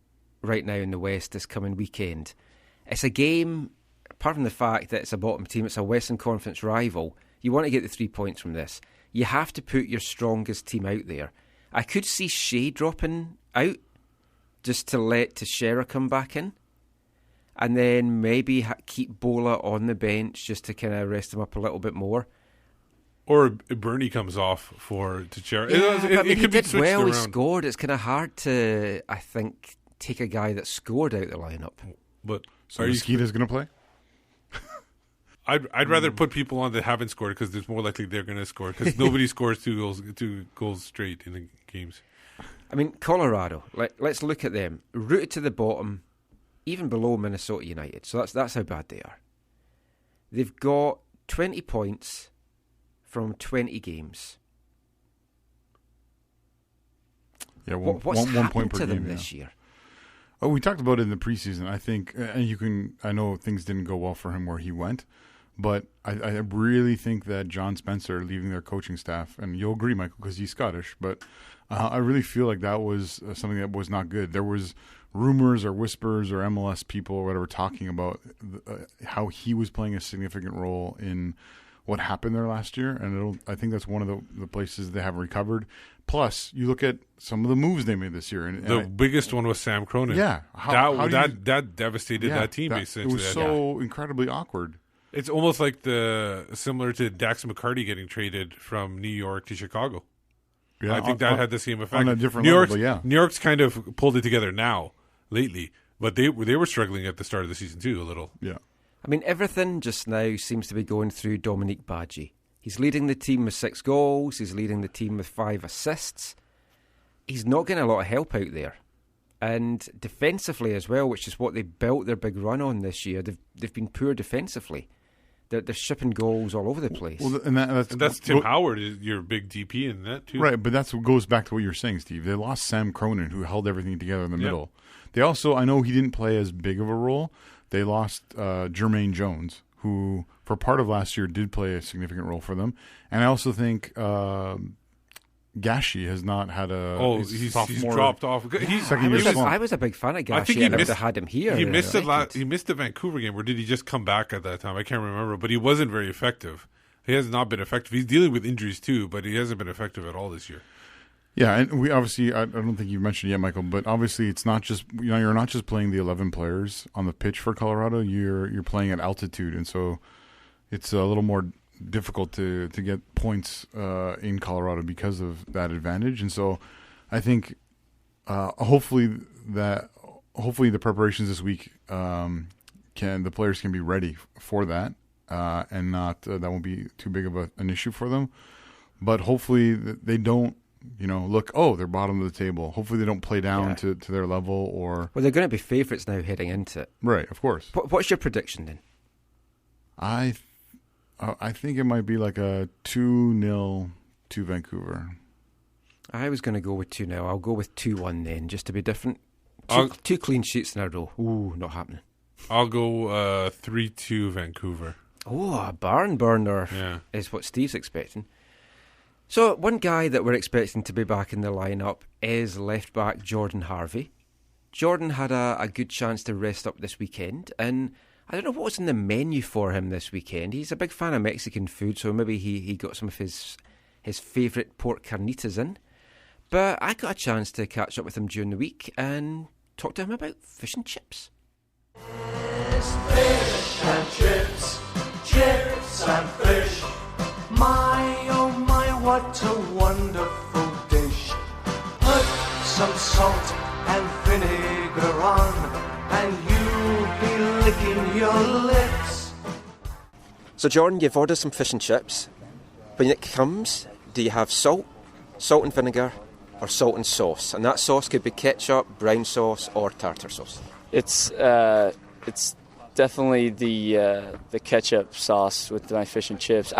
right now in the West this coming weekend. It's a game, apart from the fact that it's a bottom team, it's a Western Conference rival. You want to get the 3 points from this. You have to put your strongest team out there. I could see Shea dropping out just to let Teixeira come back in, and then maybe keep Bola on the bench just to kind of rest him up a little bit more. Or Bernie comes off for Teixeira. Yeah, it he could be did switched well. around. He scored. It's kind of hard to, I think, take a guy that scored out the lineup. But so Mosquito's going to play? I'd rather put people on that haven't scored because it's more likely they're going to score because nobody scores two goals straight in the games. I mean, Colorado. Let's look at them. Rooted to the bottom, even below Minnesota United. So that's how bad they are. They've got 20 points from 20 games. Yeah, what's one happened point per to them game, this year? Oh, we talked about it in the preseason. I think, and I know things didn't go well for him where he went, but I really think that John Spencer leaving their coaching staff, and you'll agree, Michael, because he's Scottish, but I really feel like that was something that was not good. There was rumors or whispers or MLS people or whatever talking about how he was playing a significant role in what happened there last year, and I think that's one of the places they haven't recovered. Plus, you look at some of the moves they made this year, and the biggest one was Sam Cronin. Yeah, that devastated that team. Basically, it was so incredibly awkward. It's almost like similar to Dax McCarty getting traded from New York to Chicago. Yeah, I think that had the same effect. On a different level, yeah. New York's kind of pulled it together now, lately, but they were struggling at the start of the season too, a little. Yeah. I mean, everything just now seems to be going through Dominique Badji. He's leading the team with 6 goals. He's leading the team with 5 assists. He's not getting a lot of help out there. And defensively as well, which is what they built their big run on this year, they've been poor defensively. They're shipping goals all over the place. Well, and that's Tim Howard, your big DP in that too. Right, but that's what goes back to what you're saying, Steve. They lost Sam Cronin, who held everything together in the middle. They also, I know he didn't play as big of a role. They lost Jermaine Jones, who for part of last year did play a significant role for them. And I also think Gashi has not had he's dropped off. I was a big fan of Gashi. I think he missed, had him here. He missed he missed the Vancouver game, or did he just come back at that time? I can't remember, but he wasn't very effective. He has not been effective. He's dealing with injuries too, but he hasn't been effective at all this year. Yeah, and we obviously, I don't think you mentioned it yet, Michael, but obviously it's not just, you're not just playing the 11 players on the pitch for Colorado, you're playing at altitude, and so it's a little more difficult to get points in Colorado because of that advantage. And so I think hopefully the preparations this week the players can be ready for that, and not that won't be too big of an issue for them. But hopefully they don't look, they're bottom of the table. Hopefully they don't play down to their level. Well, they're going to be favourites now heading into it. Right, of course. What's your prediction then? I think it might be like a 2-0 to Vancouver. I was going to go with 2-0. I'll go with 2-1 then, just to be different. Two clean sheets in a row. Ooh, not happening. I'll go 3-2 Vancouver. Oh, a barn burner is what Steve's expecting. So one guy that we're expecting to be back in the lineup is left back Jordan Harvey. Jordan had a good chance to rest up this weekend, and I don't know what was in the menu for him this weekend. He's a big fan of Mexican food, so maybe he got some of his favourite pork carnitas in. But I got a chance to catch up with him during the week and talk to him about fish and chips. Fish and chips, chips and fish. My, oh my, what a wonderful dish. Put some salt and vinegar on, and you'll be licking your lips. So Jordan, you've ordered some fish and chips. When it comes, do you have salt and vinegar, or salt and sauce? And that sauce could be ketchup, brown sauce, or tartar sauce. It's definitely the ketchup sauce with my fish and chips.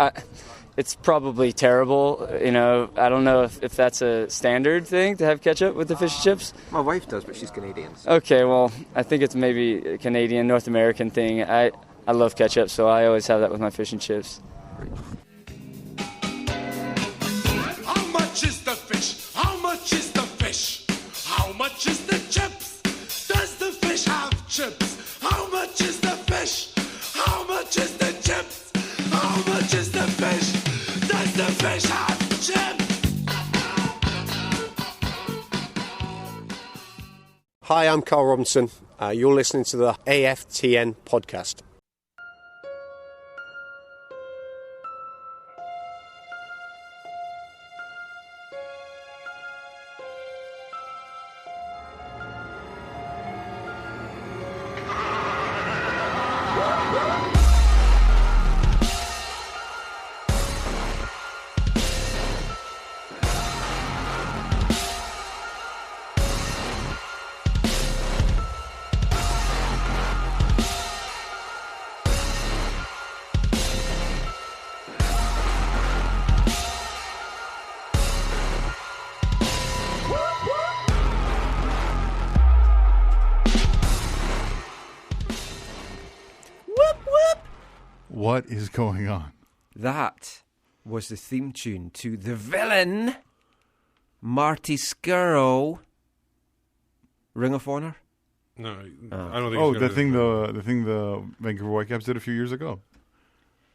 It's probably terrible, I don't know if that's a standard thing to have ketchup with the fish and chips. My wife does, but she's Canadian. So. Okay, well, I think it's maybe a Canadian, North American thing. I love ketchup, so I always have that with my fish and chips. How much is the fish? How much is the fish? How much is the chips? Does the fish have chips? How much is the fish? How much is the chips? How much is the fish? Does the fish have chips? Hi, I'm Carl Robinson. You're listening to the AFTN podcast. What is going on? That was the theme tune to The Villain, Marty Skrull, Ring of Honor. No, I don't think. Oh, the thing the Vancouver Whitecaps did a few years ago.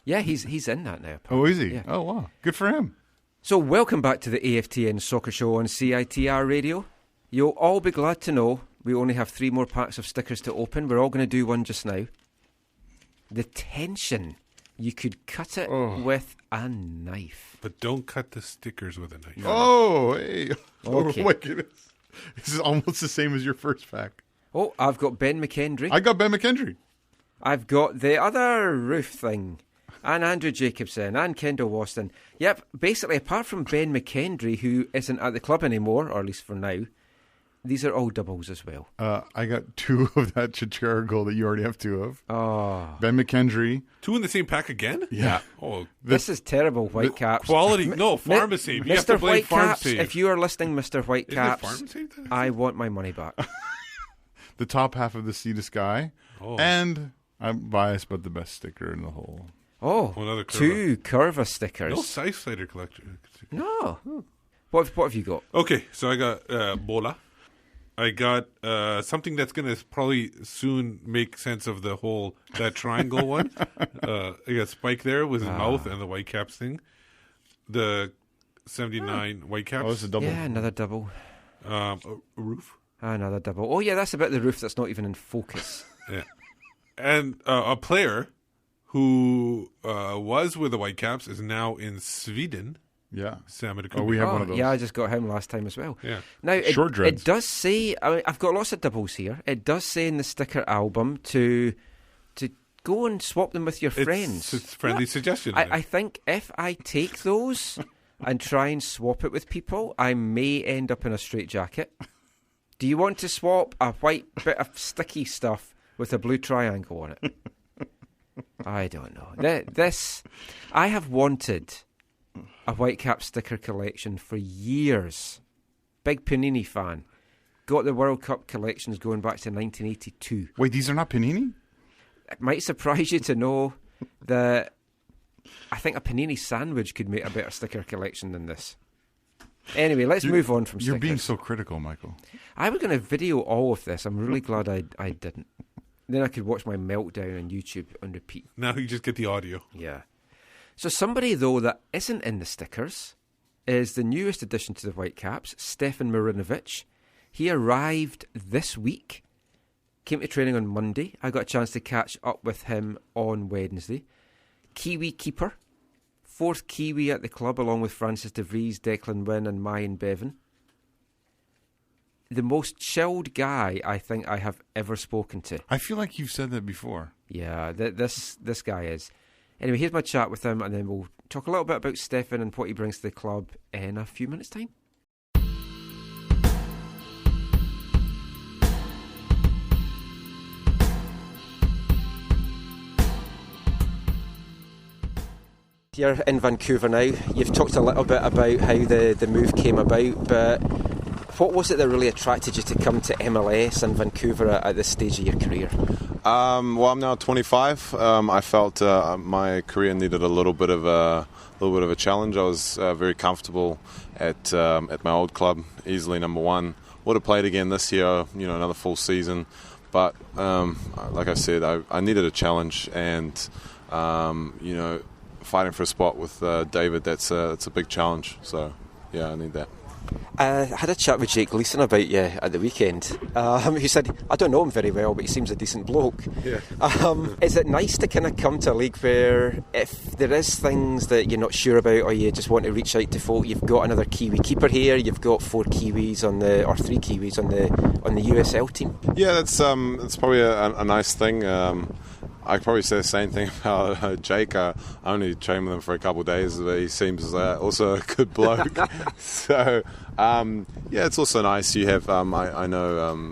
Yeah, he's in that now. Oh, is he? Yeah. Oh, wow. Good for him. So welcome back to the AFTN Soccer Show on CITR Radio. You'll all be glad to know we only have 3 more packs of stickers to open. We're all going to do one just now. The tension. You could cut it with a knife. But don't cut the stickers with a knife. Oh, hey. Okay. Oh, my goodness. This is almost the same as your first pack. Oh, I've got Ben McKendry. I got Ben McKendry. I've got the other roof thing. And Andrew Jacobson and Kendall Waston. Yep, basically, apart from Ben McKendry, who isn't at the club anymore, or at least for now, these are all doubles as well. I got 2 of that Chichara goal that you already have 2 of. Oh. Ben McKendry. 2 in the same pack again? Yeah. Oh, this is terrible, Whitecaps. Quality. No, Pharmacy. You have to play Pharmacy. If you are listening, Mr. Whitecaps, Pharmacy? I want my money back. The top half of the Sea to Sky. Oh. And I'm biased, but the best sticker in the whole. Oh, another 2 Curva stickers. No Scythe Slider collection. No. What have you got? Okay, so I got Bola. I got something that's going to probably soon make sense of the whole, that triangle one. I got Spike there with his mouth and the Whitecaps thing. The 79 Whitecaps. Oh, it's a double. Yeah, another double. A roof. Another double. Oh, yeah, that's about the roof that's not even in focus. Yeah. And a player who was with the Whitecaps is now in Sweden. Yeah. Oh, we have one of those. Yeah, I just got him last time as well. Yeah. Now, Short it does say, I've got lots of doubles here. It does say in the sticker album to go and swap them with your friends. It's a friendly suggestion. I think if I take those and try and swap it with people, I may end up in a straitjacket. Do you want to swap a white bit of sticky stuff with a blue triangle on it? I don't know. I have wanted a Whitecap sticker collection for years. Big Panini fan. Got the World Cup collections going back to 1982. Wait, these are not Panini? It might surprise you to know that I think a Panini sandwich could make a better sticker collection than this. Anyway, let's move on from stickers. You're being so critical, Michael. I was going to video all of this. I'm really glad I didn't. Then I could watch my meltdown on YouTube on repeat. Now you just get the audio. Yeah. So somebody, though, that isn't in the stickers is the newest addition to the Whitecaps, Stefan Marinovic. He arrived this week, came to training on Monday. I got a chance to catch up with him on Wednesday. Kiwi keeper, 4th Kiwi at the club, along with Francis de Vries, Declan Wynn and Mayan Bevan. The most chilled guy I think I have ever spoken to. I feel like you've said that before. Yeah, this guy is. Anyway, here's my chat with him, and then we'll talk a little bit about Stefan and what he brings to the club in a few minutes' time. You're in Vancouver now. You've talked a little bit about how the move came about, but what was it that really attracted you to come to MLS and Vancouver at this stage of your career? Well, I'm now 25. I felt my career needed a little bit of a challenge. I was very comfortable at my old club, easily number 1. Would have played again this year, another full season. But like I said, I needed a challenge, and fighting for a spot with David, that's a big challenge. So yeah, I need that. I had a chat with Jake Gleason about you at the weekend. He said, I don't know him very well, but he seems a decent bloke. Yeah. Is it nice to kind of come to a league where if there is things that you're not sure about or you just want to reach out to folk, you've got another Kiwi keeper here, you've got 3 Kiwis on the USL team? Yeah, that's probably a nice thing. I probably say the same thing about Jake. I only trained with him for a couple of days, but he seems also a good bloke. So, yeah, it's also nice. You have I know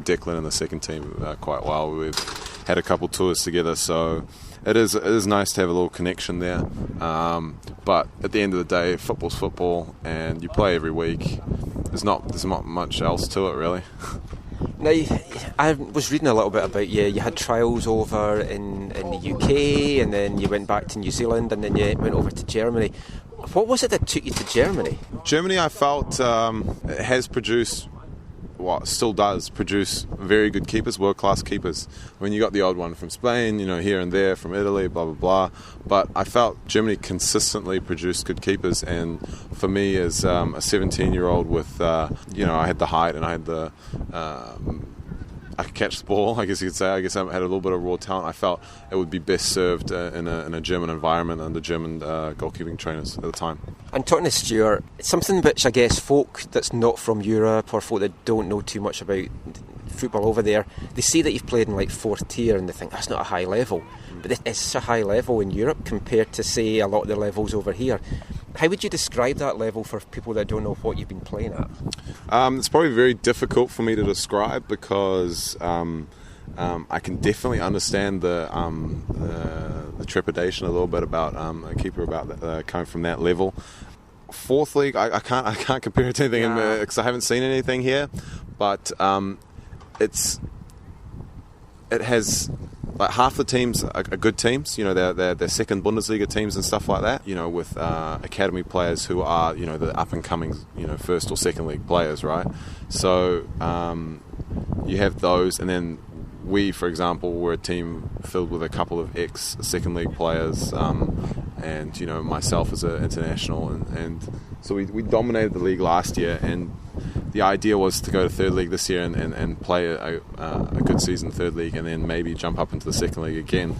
Declan in the second team quite well. We've had a couple tours together, so it is nice to have a little connection there. But at the end of the day, football's football, and you play every week. There's not much else to it, really. Now, I was reading a little bit about you. You had trials over in the UK, and then you went back to New Zealand, and then you went over to Germany. What was it that took you to Germany? Germany, I felt, has produced, still does produce very good keepers, world-class keepers. I mean, you got the odd one from Spain, here and there, from Italy, blah, blah, blah. But I felt Germany consistently produced good keepers. And for me, as a 17-year-old with, I had the height and I had the... I could catch the ball, I guess you could say. I guess I had a little bit of raw talent. I felt it would be best served in a German environment under German goalkeeping trainers at the time. And talking to Stewart, something which I guess folk that's not from Europe or folk that don't know too much about football over there, they see that you've played in like fourth tier and they think that's not a high level. But it's a high level in Europe compared to, say, a lot of the levels over here. How would you describe that level for people that don't know what you've been playing at? It's probably very difficult for me to describe because I can definitely understand the trepidation a little bit about a keeper about coming from that level. Fourth league, I can't compare it to anything because I haven't seen anything here, but it has. Like half the teams are good teams, they're second Bundesliga teams and stuff like that, with academy players who are, the up-and-coming, first or second league players, right? So you have those, and then we, for example, were a team filled with a couple of ex-second league players, and, myself as an international, and so we dominated the league last year, and the idea was to go to third league this year and play a good season third league and then maybe jump up into the second league again.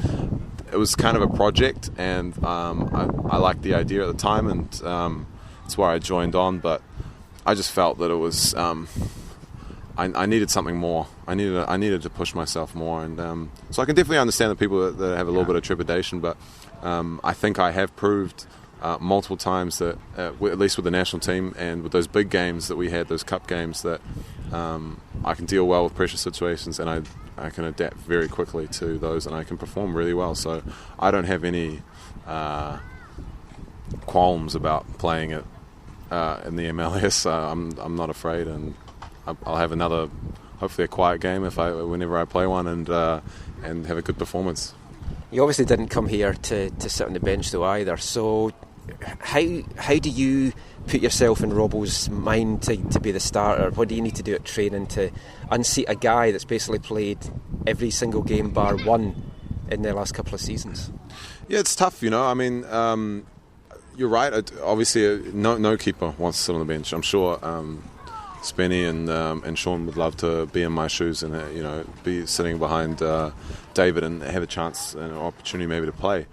It was kind of a project, and I liked the idea at the time, and that's why I joined on, but I just felt that it was I needed something more. I needed to push myself more, and so I can definitely understand the people that have a little bit of trepidation, but I think I have proved multiple times that, at least with the national team and with those big games that we had, those cup games, that I can deal well with pressure situations, and I can adapt very quickly to those, and I can perform really well. So I don't have any qualms about playing it in the MLS. I'm not afraid, and I'll have another, hopefully a quiet game whenever I play one, and have a good performance. You obviously didn't come here to sit on the bench though either, so how do you put yourself in Robbo's mind to be the starter? What do you need to do at training to unseat a guy that's basically played every single game bar one in the last couple of seasons? Yeah, it's tough, I mean, you're right. Obviously, no keeper wants to sit on the bench. I'm sure Spenny and Sean would love to be in my shoes and be sitting behind David and have a chance and an opportunity maybe to play.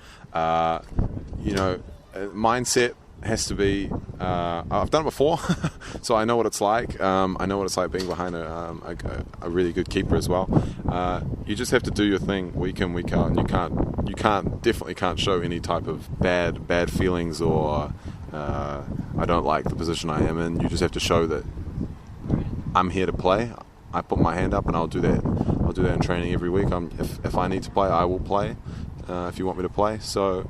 Mindset has to be. I've done it before, so I know what it's like. I know what it's like being behind a really good keeper as well. You just have to do your thing week in, week out, and you definitely can't show any type of bad feelings or I don't like the position I am in. You just have to show that I'm here to play. I put my hand up and I'll do that. I'll do that in training every week. If I need to play, I will play. If you want me to play, so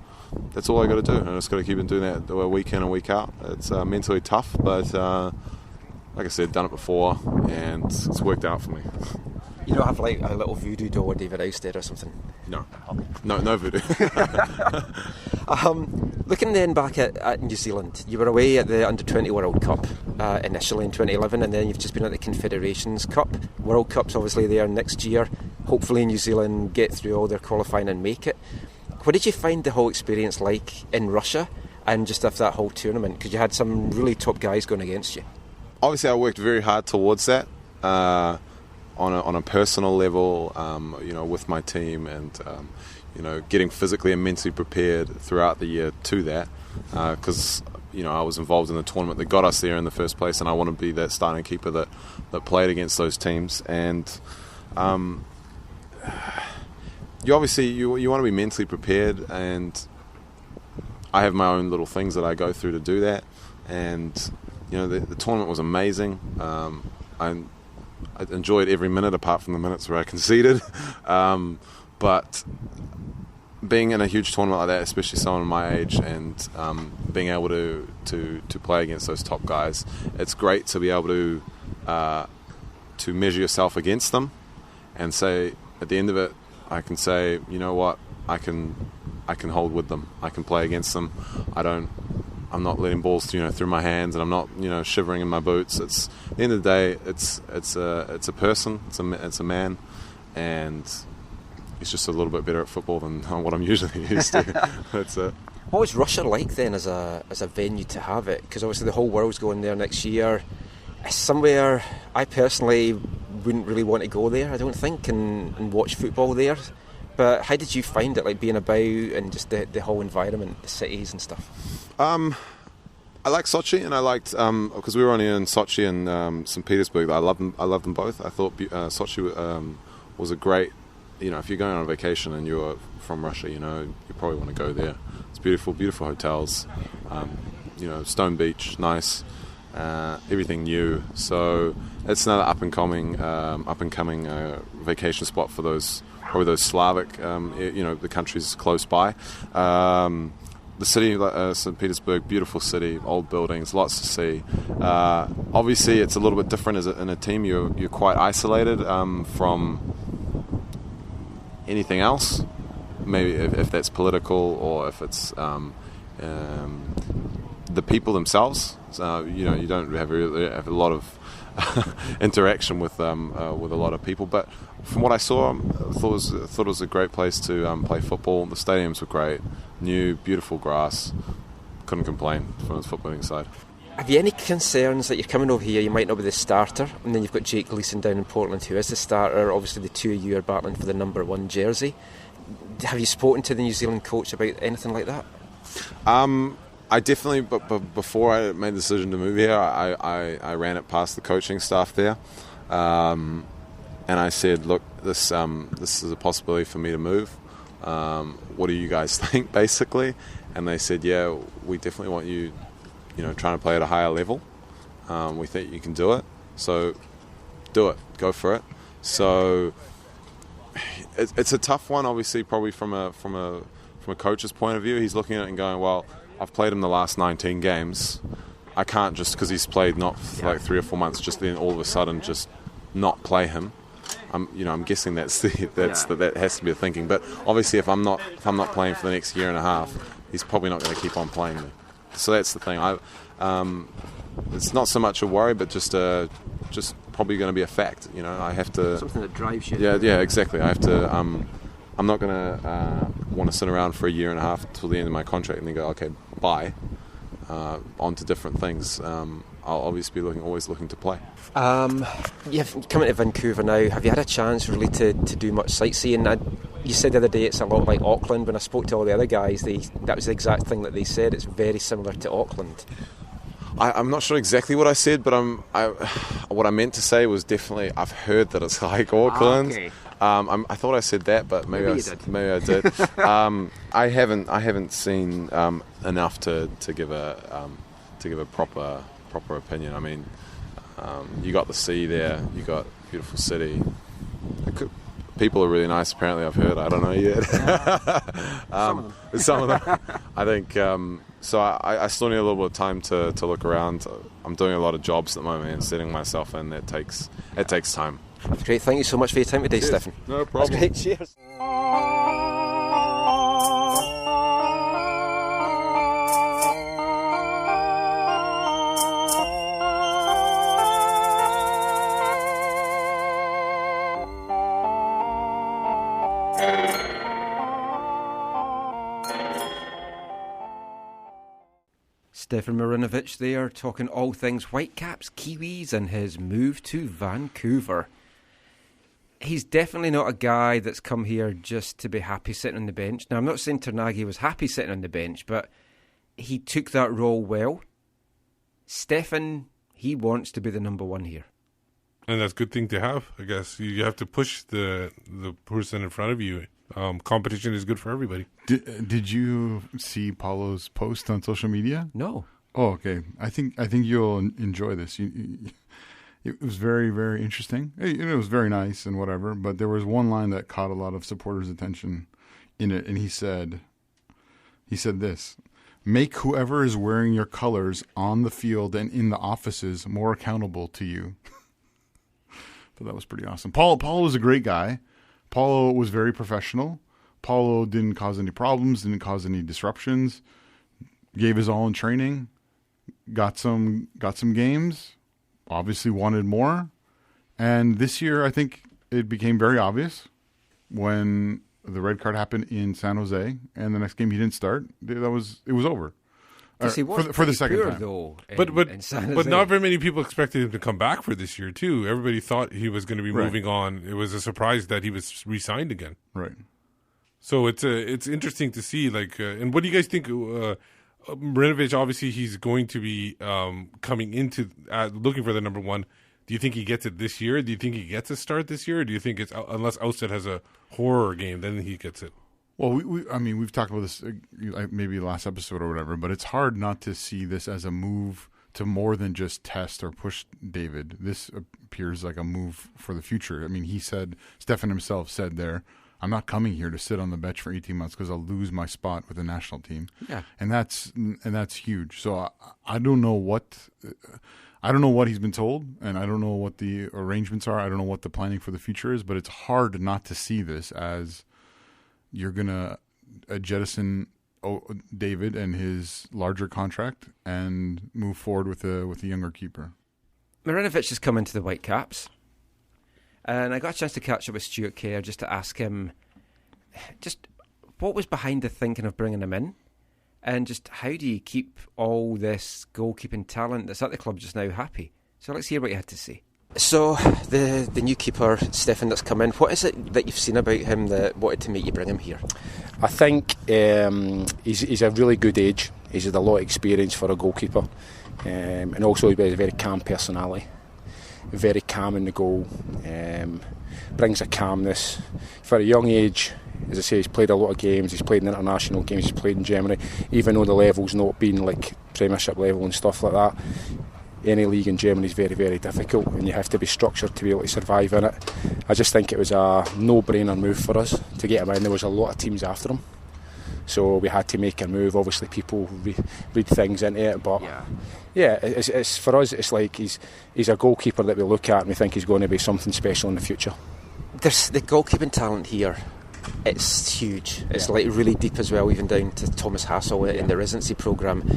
that's all I got to do. I just got to keep on doing that week in and week out. It's mentally tough, but like I said, done it before, and it's worked out for me. You don't have like a little voodoo doll or David Ousted or something? No, no voodoo. Looking then back at New Zealand, you were away at the Under-20 World Cup initially in 2011, and then you've just been at the Confederations Cup. World Cup's obviously there next year. Hopefully New Zealand get through all their qualifying and make it. What did you find the whole experience like in Russia and just after that whole tournament? Because you had some really top guys going against you. Obviously I worked very hard towards that. On a personal level, with my team, and getting physically and mentally prepared throughout the year to that, because I was involved in the tournament that got us there in the first place, and I want to be that starting keeper that played against those teams. And you obviously you want to be mentally prepared, and I have my own little things that I go through to do that. And the tournament was amazing. I enjoyed every minute apart from the minutes where I conceded. But being in a huge tournament like that, especially someone my age, and being able to play against those top guys, it's great to be able to measure yourself against them and say, at the end of it, I can say, you know what, I can hold with them. I can play against them. I not letting balls through my hands, and I'm not shivering in my boots. It's at the end of the day, it's a person, it's a man, and he's just a little bit better at football than what I'm usually used to. That's it. What was Russia like then as a venue to have it? Because obviously the whole world's going there next year. It's somewhere I personally wouldn't really want to go there, I don't think, and watch football there. But how did you find it, like being about and just the whole environment, the cities and stuff? I like Sochi, and I liked because we were only in Sochi and St. Petersburg. I love them both. I thought Sochi was a great. If you're going on a vacation and you're from Russia, you probably want to go there. It's beautiful, beautiful hotels. Stone Beach, nice. Everything new. So it's another up and coming vacation spot for those Slavic, the countries close by. The city, St. Petersburg, beautiful city, old buildings, lots to see. Obviously, it's a little bit different in a team. You're quite isolated from anything else. Maybe if that's political or if it's the people themselves. So, you don't have a lot of interaction with a lot of people. But from what I saw, I thought it was a great place to play football. The stadiums were great, new, beautiful grass. Couldn't complain from the footballing side. Have you any concerns that you're coming over here, you might not be the starter, and then you've got Jake Gleeson down in Portland who is the starter? Obviously the two of you are battling for the number 1 jersey. Have you spoken to the New Zealand coach about anything like that? I definitely, but before I made the decision to move here, I ran it past the coaching staff there, and I said, look, this is a possibility for me to move. What do you guys think, basically? And they said, yeah, we definitely want you, trying to play at a higher level. We think you can do it, so do it, go for it. So it's a tough one, obviously, probably from a coach's point of view. He's looking at it and going, well, I've played him the last 19 games. I can't just, because he's played not for like 3 or 4 months, just then all of a sudden just not play him. I'm guessing that has to be the thinking. But obviously, if I'm not playing for the next year and a half, he's probably not going to keep on playing me. So that's the thing. It's not so much a worry, but just probably going to be a fact. I have to something that drives you. Yeah, exactly. I have to. I'm not going to want to sit around for a year and a half till the end of my contract and then go, okay, bye, on to different things. I'll obviously be always looking to play. You've come into Vancouver now. Have you had a chance really to do much sightseeing? You said the other day it's a lot like Auckland. When I spoke to all the other guys, that was the exact thing that they said. It's very similar to Auckland. I'm not sure exactly what I said, but what I meant to say was definitely I've heard that it's like Auckland. Okay. I thought I said that, but maybe I did. I haven't seen enough to give a proper opinion. I mean, you got the sea there, you got a beautiful city. People are really nice. Apparently, I've heard. I don't know yet. Some of them. I think. So I still need a little bit of time to look around. I'm doing a lot of jobs at the moment and setting myself in. It takes time. That's great. Thank you so much for your time today, Stefan. No problem. That's great. Cheers. Stefan Marinovic there, talking all things Whitecaps, Kiwis and his move to Vancouver. He's definitely not a guy that's come here just to be happy sitting on the bench. Now, I'm not saying Ternaghi was happy sitting on the bench, but he took that role well. Stefan, he wants to be the number 1 here. And that's a good thing to have, I guess. You have to push the person in front of you. Competition is good for everybody. Did you see Paulo's post on social media? No. Oh, okay. I think you'll enjoy this. It was very, very interesting. It was very nice and whatever, but there was one line that caught a lot of supporters' attention in it, and he said this: "Make whoever is wearing your colors on the field and in the offices more accountable to you." So that was pretty awesome. Paulo was a great guy. Paulo was very professional. Paulo didn't cause any problems, didn't cause any disruptions. gave his all in training, got some games, obviously wanted more. And this year, I think it became very obvious when the red card happened in San Jose, and the next game he didn't start. It was over. For the second time. Though, but not very many people expected him to come back for this year too. Everybody thought he was going to be moving on. It was a surprise that he was re-signed again. Right. So it's interesting to see. And what do you guys think? Marinovic, obviously, he's going to be coming into looking for the number one. Do you think he gets it this year? Do you think he gets a start this year? Or do you think it's unless Ousted has a horror game, then he gets it? Well, we've talked about this maybe last episode or whatever, but it's hard not to see this as a move to more than just test or push David. This appears like a move for the future. I mean, Stefan himself said there, I'm not coming here to sit on the bench for 18 months because I'll lose my spot with the national team. Yeah. And that's huge. So I don't know what he's been told, and I don't know what the arrangements are. I don't know what the planning for the future is, but it's hard not to see this as you're going to jettison David and his larger contract and move forward with a younger keeper. Marinovic has come into the Whitecaps, and I got a chance to catch up with Stewart Kerr just to ask him just what was behind the thinking of bringing him in, and just how do you keep all this goalkeeping talent that's at the club just now happy. So let's hear what he had to say. So, the new keeper, Stefan, that's come in, what is it that you've seen about him that wanted to make you bring him here? I think he's a really good age. He's had a lot of experience for a goalkeeper. And also he's a very calm personality. Very calm in the goal. Brings a calmness. For a young age, as I say, he's played a lot of games. He's played in international games. He's played in Germany. Even though the level's not been like Premiership level and stuff like that, any league in Germany is very, very difficult, and you have to be structured to be able to survive in it. I just think it was a no-brainer move for us to get him in. There was a lot of teams after him, so we had to make a move. Obviously, people read things into it, but it's for us. It's like he's a goalkeeper that we look at and we think he's going to be something special in the future. There's the goalkeeping talent here. It's huge. It's like really deep as well, even down to Thomas Hassel in the residency programme.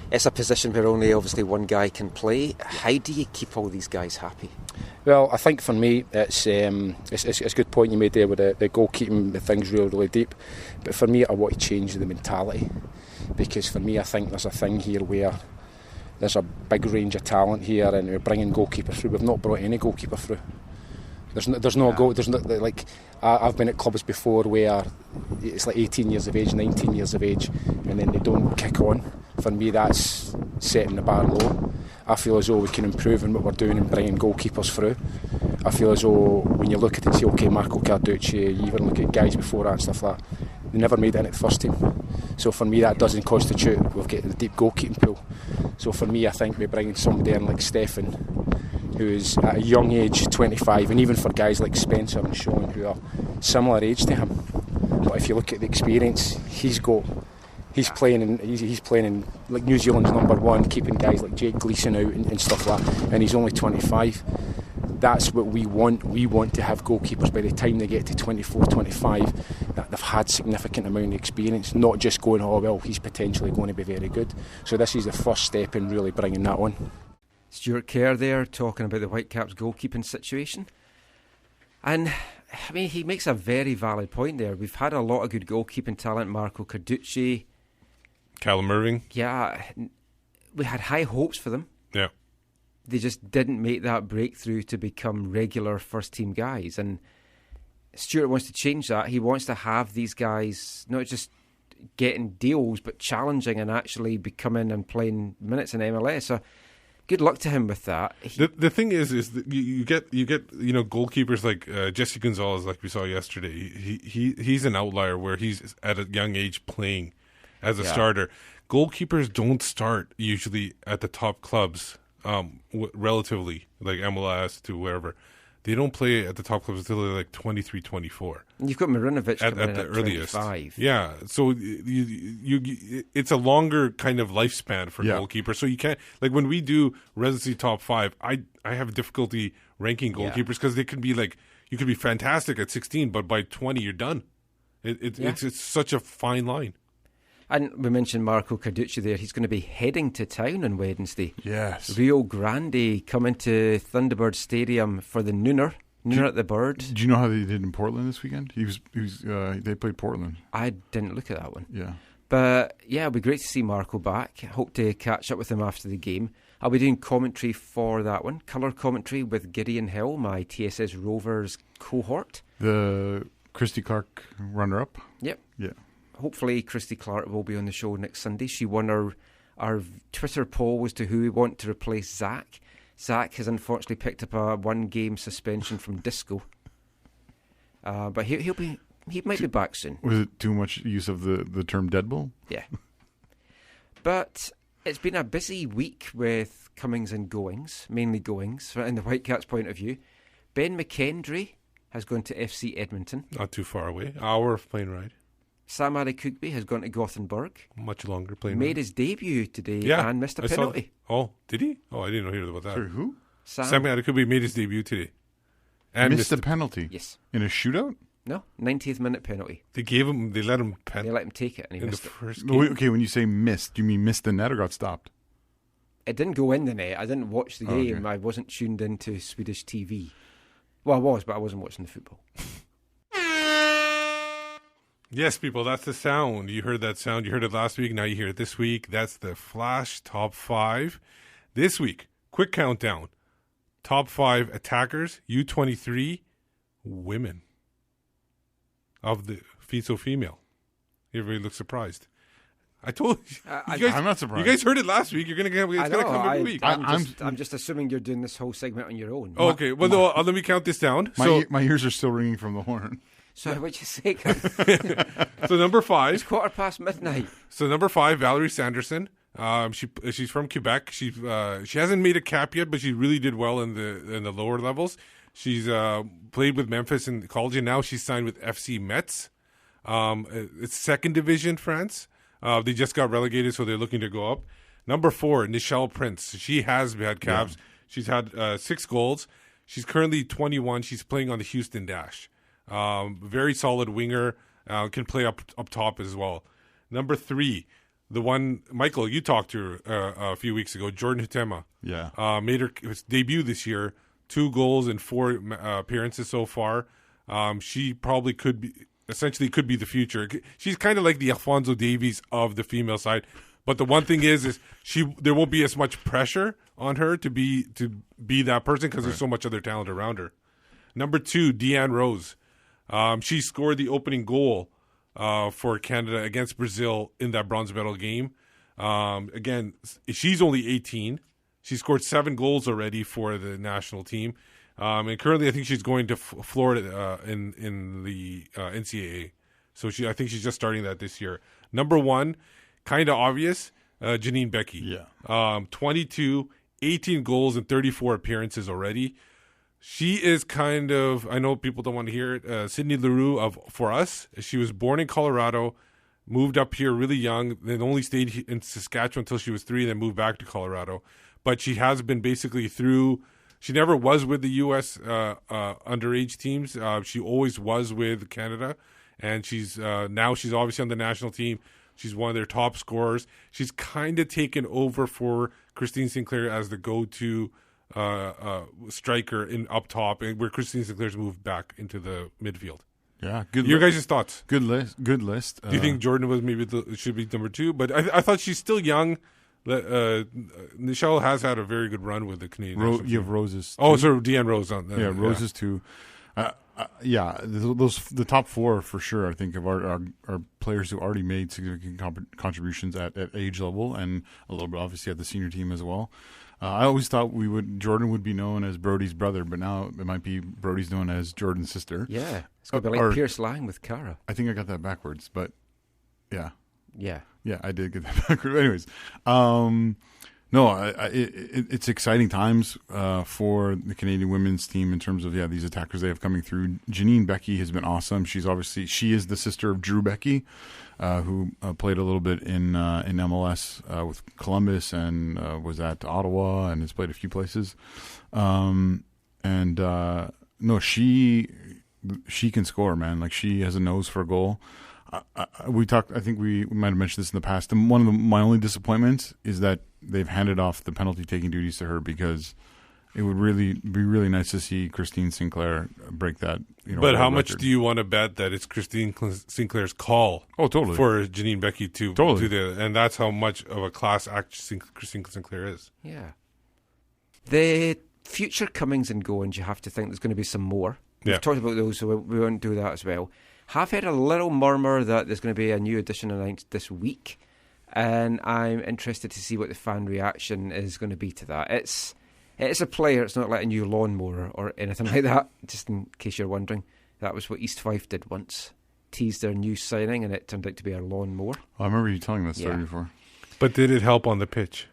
It's a position where only obviously one guy can play. How do you keep all these guys happy? Well, I think for me it's a good point you made there with the goalkeeping. The thing's really, really deep. But for me, I want to change the mentality, because for me, I think there's a thing here where there's a big range of talent here, and we're bringing goalkeepers through. We've not brought any goalkeeper through. There's no like I've been at clubs before where it's like 18 years of age, 19 years of age, and then they don't kick on. For me, that's setting the bar low. I feel as though we can improve in what we're doing and bringing goalkeepers through. I feel as though when you look at it and say, okay, Marco Carducci, you even look at guys before that and stuff like that, they never made it into the first team. So for me, that doesn't constitute we've got the deep goalkeeping pool. So for me, I think we're bringing somebody in like Stefan, who's at a young age, 25, and even for guys like Spencer and Sean, who are similar age to him. But if you look at the experience he's got, he's playing in like New Zealand's number one, keeping guys like Jake Gleeson out and stuff like that, and he's only 25. That's what we want. We want to have goalkeepers by the time they get to 24, 25 that they've had significant amount of experience, not just going, oh well, he's potentially going to be very good. So this is the first step in really bringing that on. Stewart Kerr there talking about the Whitecaps goalkeeping situation. And I mean, he makes a very valid point there. We've had a lot of good goalkeeping talent. Marco Carducci, Callum Irving. Yeah, we had high hopes for them. Yeah. They just didn't make that breakthrough to become regular first-team guys. And Stewart wants to change that. He wants to have these guys not just getting deals, but challenging and actually becoming and playing minutes in MLS. So good luck to him with that. The thing is that you get goalkeepers like Jesse Gonzalez, like we saw yesterday. He's an outlier where he's at a young age playing as a starter. Goalkeepers don't start usually at the top clubs. Relatively, like MLS to wherever, they don't play at the top clubs until they're like 23, 24. You've got Marinovic at the earliest. 25. Yeah, so it's a longer kind of lifespan for goalkeepers. So you can't, like when we do residency top 5, I have difficulty ranking goalkeepers because they could be like, you could be fantastic at 16, but by 20 you're done. It's such a fine line. And we mentioned Marco Carducci there. He's going to be heading to town on Wednesday. Yes. Rio Grande coming to Thunderbird Stadium for the Nooner at the Bird. Do you know how they did in Portland this weekend? They played Portland. I didn't look at that one. Yeah. But yeah, it'll be great to see Marco back. Hope to catch up with him after the game. I'll be doing commentary for that one. Colour commentary with Gideon Hill, my TSS Rovers cohort. The Christy Clark runner-up? Yep. Yeah. Hopefully Christy Clark will be on the show next Sunday. She won our Twitter poll as to who we want to replace Zach. Zach has unfortunately picked up a 1-game suspension from disco. But he might be back soon. Was it too much use of the term dead bull? Yeah. But it's been a busy week with comings and goings, mainly goings, in the Whitecaps' point of view. Ben McKendry has gone to FC Edmonton. Not too far away. Hour of plane ride. Sam Adekugbe has gone to Gothenburg. Much longer plane Made ride. his debut today and missed a I saw penalty. did he? Oh, I didn't hear about that. Sorry, who? Sam Adekugbe made his debut today. And missed a penalty? Yes. In a shootout? No, 90th minute penalty. They let him They let him take it and he in the missed it. first No, game. wait, okay, when you say missed, do you mean missed the net or got stopped? It didn't go in the net. I didn't watch the game. Okay. I wasn't tuned into Swedish TV. Well, I was, but I wasn't watching the football. Yes, people, that's the sound. You heard that sound. You heard it last week. Now you hear it this week. That's the Flash Top 5. This week, quick countdown. Top 5 attackers, U23 women of the female. Everybody looks surprised. I told you. I'm not surprised. You guys heard it last week. You're going to come every week. I'm just assuming you're doing this whole segment on your own. Oh, okay. Well, no, let me count this down. My ears are still ringing from the horn. So what'd you say? So number 5. It's midnight. So number 5, Valerie Sanderson. She's from Quebec. She hasn't made a cap yet, but she really did well in the lower levels. She's played with Memphis in college, and now she's signed with FC Metz. It's second division France. They just got relegated, so they're looking to go up. Number 4, Nichelle Prince. She has had caps. Yeah. She's had 6 goals. She's currently 21. She's playing on the Houston Dash. Very solid winger. Can play up top as well. Number 3, the one, Michael, you talked to her a few weeks ago, Jordan Hutema. Yeah. Made her debut this year. 2 goals in 4 appearances so far. She probably could be the future. She's kind of like the Alphonso Davies of the female side. But the one thing is there won't be as much pressure on her to be that person because there's so much other talent around her. Number 2, Deanne Rose. She scored the opening goal for Canada against Brazil in that bronze medal game. Again, she's only 18. She scored 7 goals already for the national team. And currently, I think she's going to Florida in the NCAA. So I think she's just starting that this year. Number 1, kind of obvious, Janine Becky. Yeah. 22, 18 goals and 34 appearances already. She is kind of, I know people don't want to hear it, Sydney Leroux for us. She was born in Colorado, moved up here really young, then only stayed in Saskatchewan until she was 3, then moved back to Colorado. But she has been basically she never was with the U.S. Underage teams. She always was with Canada. And now she's obviously on the national team. She's one of their top scorers. She's kind of taken over for Christine Sinclair as the go-to striker up top, where Christine Sinclair's moved back into the midfield. Yeah, good. Your guys' thoughts? Good list. Good list. Do you think Jordan was should be number 2? But I thought she's still young. Nichelle has had a very good run with the Canadian. You have Roses. Oh, so Deanne Rose on. Roses too. The top 4 for sure. I think of our players who already made significant contributions at age level and a little bit obviously at the senior team as well. I always thought Jordan would be known as Brody's brother, but now it might be Brody's known as Jordan's sister. Yeah, it's going to be like Pierce Lang with Cara. I think I got that backwards, but yeah. Yeah, I did get that backwards. Anyways, it's exciting times for the Canadian women's team in terms of these attackers they have coming through. Janine Becky has been awesome. She is the sister of Drew Becky, who played a little bit in MLS with Columbus and was at Ottawa and has played a few places. She can score, man. Like, she has a nose for a goal. We talked. I think we might have mentioned this in the past. And one of my only disappointments is that they've handed off the penalty taking duties to her, because it would really be really nice to see Christine Sinclair break that. But how record. much do you want to bet that it's Christine Sinclair's call? Oh, totally. For Janine Becky to do that, and that's how much of a class act Christine Sinclair is. Yeah. The future comings and goings, you have to think there's going to be some more. We've talked about those, so we won't do that as well. Have heard a little murmur that there's going to be a new edition announced this week, and I'm interested to see what the fan reaction is going to be to that. It's a player, it's not like a new lawnmower or anything like that, just in case you're wondering. That was what East Fife did once. Teased their new signing, and it turned out to be a lawnmower. I remember you telling that story before. But did it help on the pitch?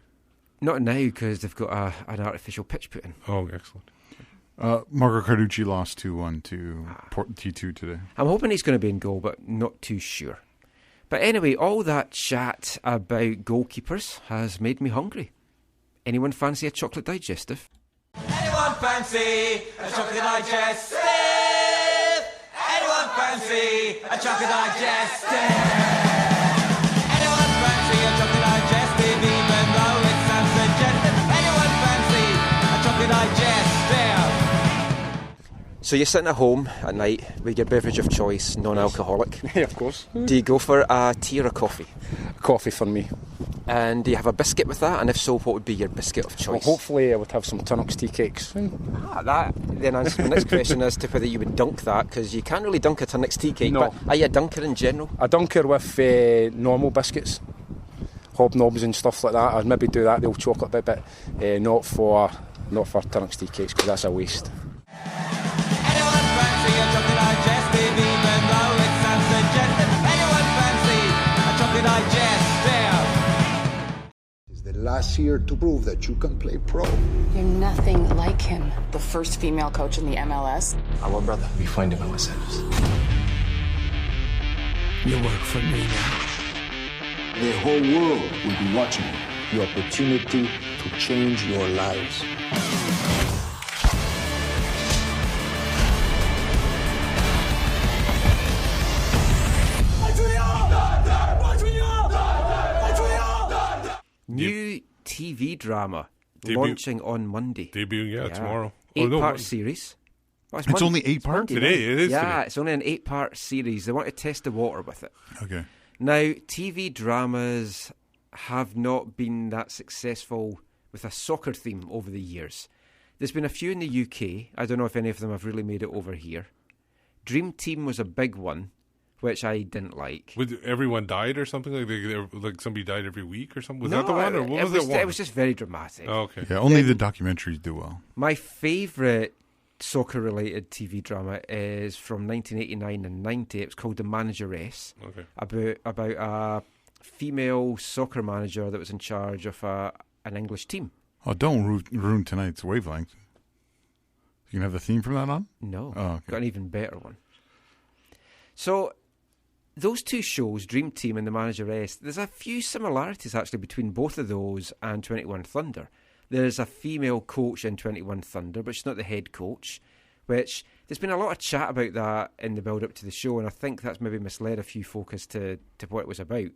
Not now, because they've got an artificial pitch put in. Oh, excellent. Marco Carducci lost 2-1 to T2 today. I'm hoping he's going to be in goal, but not too sure. But anyway, all that chat about goalkeepers has made me hungry. Anyone fancy a chocolate digestive? Anyone fancy a chocolate digestive? Anyone fancy a chocolate digestive? Anyone fancy a chocolate digestive, even though it's unsuggested? Anyone fancy a chocolate digestive? So you're sitting at home at night with your beverage of choice, non-alcoholic. Yeah, of course. Do you go for a tea or a coffee? Coffee for me. And do you have a biscuit with that? And if so, what would be your biscuit of choice? Well, hopefully I would have some Thundersticks tea cakes. That then answers my next question as to whether you would dunk that, because you can't really dunk a Thundersticks tea cake, No. but are you a dunker in general? A dunker with normal biscuits, hobnobs and stuff like that. I'd maybe do that, the old chocolate bit, but not for Thundersticks tea cakes, because that's a waste. Anyone fancy a chocolate digestive, even though it's unsuggested? Anyone fancy a chocolate digestive? It's the last year to prove that you can play pro. You're nothing like him. The first female coach in the MLS. Our brother, we find him ourselves. You work for me now. The whole world will be watching you. The opportunity to change your lives. New TV drama launching on Monday. Debuting, tomorrow. 8-part series. Well, It's only 8 parts? Monday, Today, it is Yeah, today. it's only an 8-part series. They want to test the water with it. Okay. Now, TV dramas have not been that successful with a soccer theme over the years. There's been a few in the UK. I don't know if any of them have really made it over here. Dream Team was a big one, which I didn't like. Everyone died or something? Like somebody died every week or something? Was No, that the one? Or what was that one? It was just very dramatic. Oh, okay. Yeah, only the documentaries do well. My favourite soccer-related TV drama is from 1989 and 90. It was called The Manageress. Okay. About a female soccer manager that was in charge of an English team. Oh, don't ruin tonight's Wavelength. You can have the theme from that on? No. Oh, okay. Got an even better one. So, those two shows, Dream Team and The Manageress, there's a few similarities actually between both of those and 21 Thunder. There's a female coach in 21 Thunder, but she's not the head coach, which there's been a lot of chat about that in the build-up to the show, and I think that's maybe misled a few folk as to what it was about.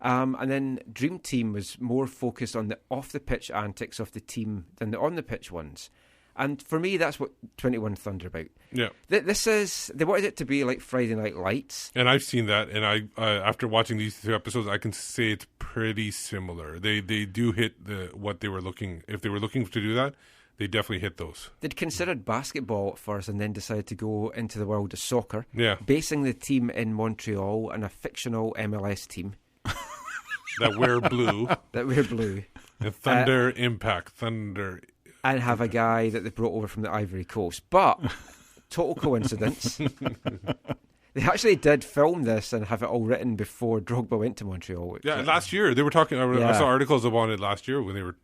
And then Dream Team was more focused on the off-the-pitch antics of the team than the on-the-pitch ones. And for me, that's what 21 Thunder about. Yeah. They wanted it to be like Friday Night Lights. And I've seen that, and I after watching these 2 episodes, I can say it's pretty similar. They do hit what they were looking. If they were looking to do that, they definitely hit those. They'd considered basketball at first, and then decided to go into the world of soccer. Yeah. Basing the team in Montreal on a fictional MLS team that wear blue. And Thunder Impact. Thunder. And have a guy that they brought over from the Ivory Coast. But, total coincidence, they actually did film this and have it all written before Drogba went to Montreal. Yeah, last year. They were talking, I saw articles about it last year when they were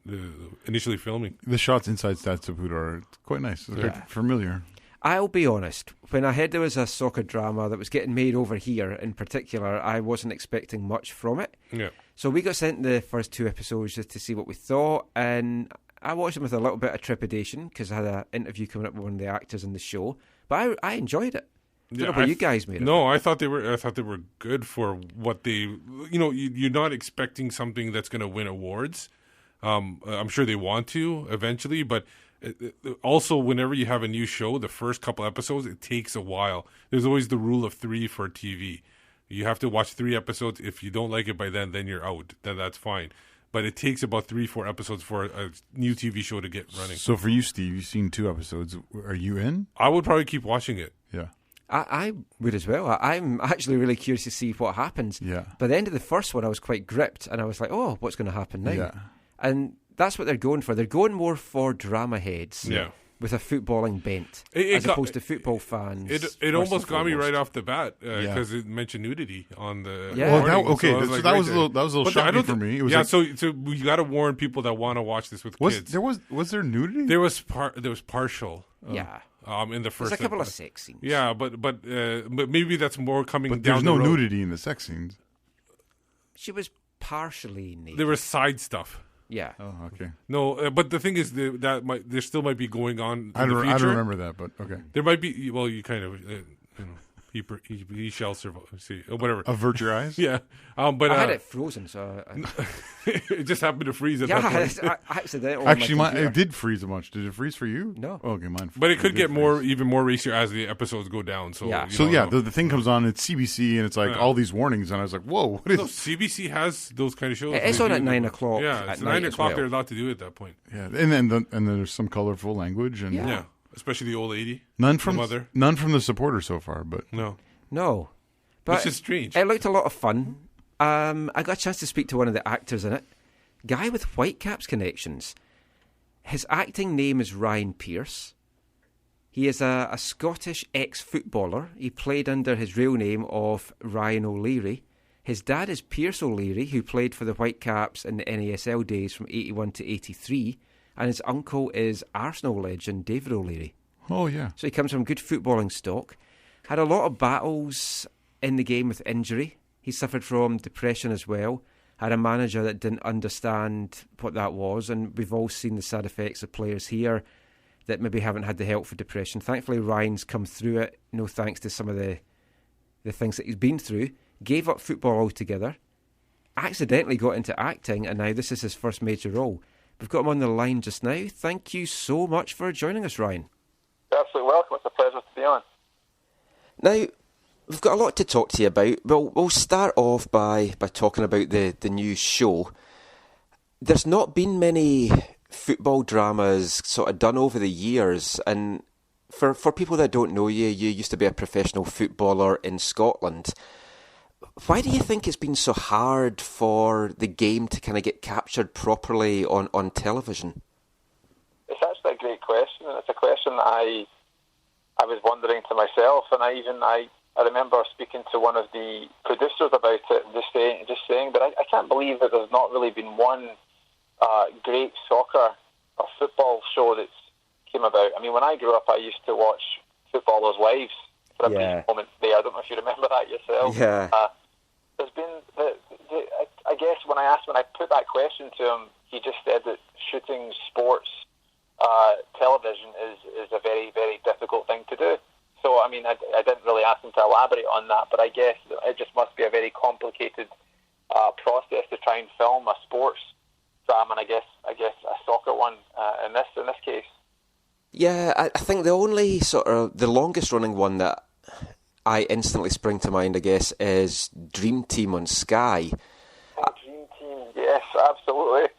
initially filming. The shots inside Stade Saputo are quite nice. They're familiar. I'll be honest, when I heard there was a soccer drama that was getting made over here in particular, I wasn't expecting much from it. Yeah. So we got sent the first 2 episodes just to see what we thought, and I watched them with a little bit of trepidation because I had an interview coming up with one of the actors in the show, but I enjoyed it. I don't know about you guys made. No, I thought they were good for what they. You're not expecting something that's going to win awards. I'm sure they want to eventually, but also whenever you have a new show, the first couple episodes, it takes a while. There's always the rule of 3 for TV. You have to watch 3 episodes. If you don't like it by then you're out. Then that's fine. But it takes about 3-4 episodes for a new TV show to get running. So for you, Steve, you've seen 2 episodes. Are you in? I would probably keep watching it. Yeah. I would as well. I'm actually really curious to see what happens. Yeah. By the end of the first one, I was quite gripped, and I was like, oh, what's going to happen now? Yeah. And that's what they're going for. They're going more for drama heads. Yeah. With a footballing bent, as opposed to football fans. It almost got me right off the bat because it mentioned nudity on the. Yeah. Well, that was a little shocking for me. It was so we got to warn people that want to watch this with kids. Was there nudity? There was partial. Yeah. In the first. There's a couple of sex scenes. Yeah, but maybe that's more coming But down there's the no road. nudity in the sex scenes. She was partially naked. There was side stuff. Yeah. Oh, okay. No, but the thing is there still might be going on. I don't remember that, but okay. There might be. Well, you kind of. He shall survive. See, whatever. Avert your eyes. Yeah, but I had it frozen, so it just happened to freeze at that point. I accidentally. Actually, it did freeze a bunch. Did it freeze for you? No. Oh, okay, mine. But it could get even more racier as the episodes go down. So yeah. The thing comes on. It's CBC, and it's like all these warnings, and I was like, "Whoa, what is?" No, CBC has those kind of shows. It's on at 9 o'clock. Yeah, it's 9 o'clock. They're allowed to do it at that point. Yeah, and then there's some colorful language, and yeah, especially the old lady. None from the mother. None from the supporters so far, but no. But which is strange. It looked a lot of fun. I got a chance to speak to one of the actors in it. Guy with Whitecaps connections. His acting name is Ryan Pearce. He is a Scottish ex-footballer. He played under his real name of Ryan O'Leary. His dad is Pierce O'Leary, who played for the Whitecaps in the NASL days from 81 to 83. And his uncle is Arsenal legend David O'Leary. Oh, yeah. So he comes from good footballing stock. Had a lot of battles in the game with injury. He suffered from depression as well. Had a manager that didn't understand what that was, and we've all seen the sad effects of players here that maybe haven't had the help for depression. Thankfully, Ryan's come through it, no thanks to some of the things that he's been through. Gave up football altogether, accidentally got into acting, and now this is his first major role. We've got him on the line just now. Thank you so much for joining us, Ryan. You're absolutely welcome. It's a pleasure to be on. Now, we've got a lot to talk to you about. We'll start off by talking about the new show. There's not been many football dramas sort of done over the years, and for people that don't know you, you used to be a professional footballer in Scotland. Why do you think it's been so hard for the game to kind of get captured properly on television? It's actually a great question, and it's a question that I was wondering to myself, and I remember speaking to one of the producers about it, just saying that I can't believe that there's not really been one great soccer or football show that's came about. I mean, when I grew up, I used to watch Footballers' Wives for a brief moment there. I don't know if you remember that yourself. Yeah. There's been, I guess when I put that question to him, he just said that shooting sports television is a very, very difficult thing to do. So, I mean, I didn't really ask him to elaborate on that, but I guess it just must be a very complicated process to try and film a sports drama, and I guess a soccer one in this case. Yeah, I think the only the longest running one that I instantly spring to mind, I guess, is Dream Team on Sky. Dream Team, yes, absolutely.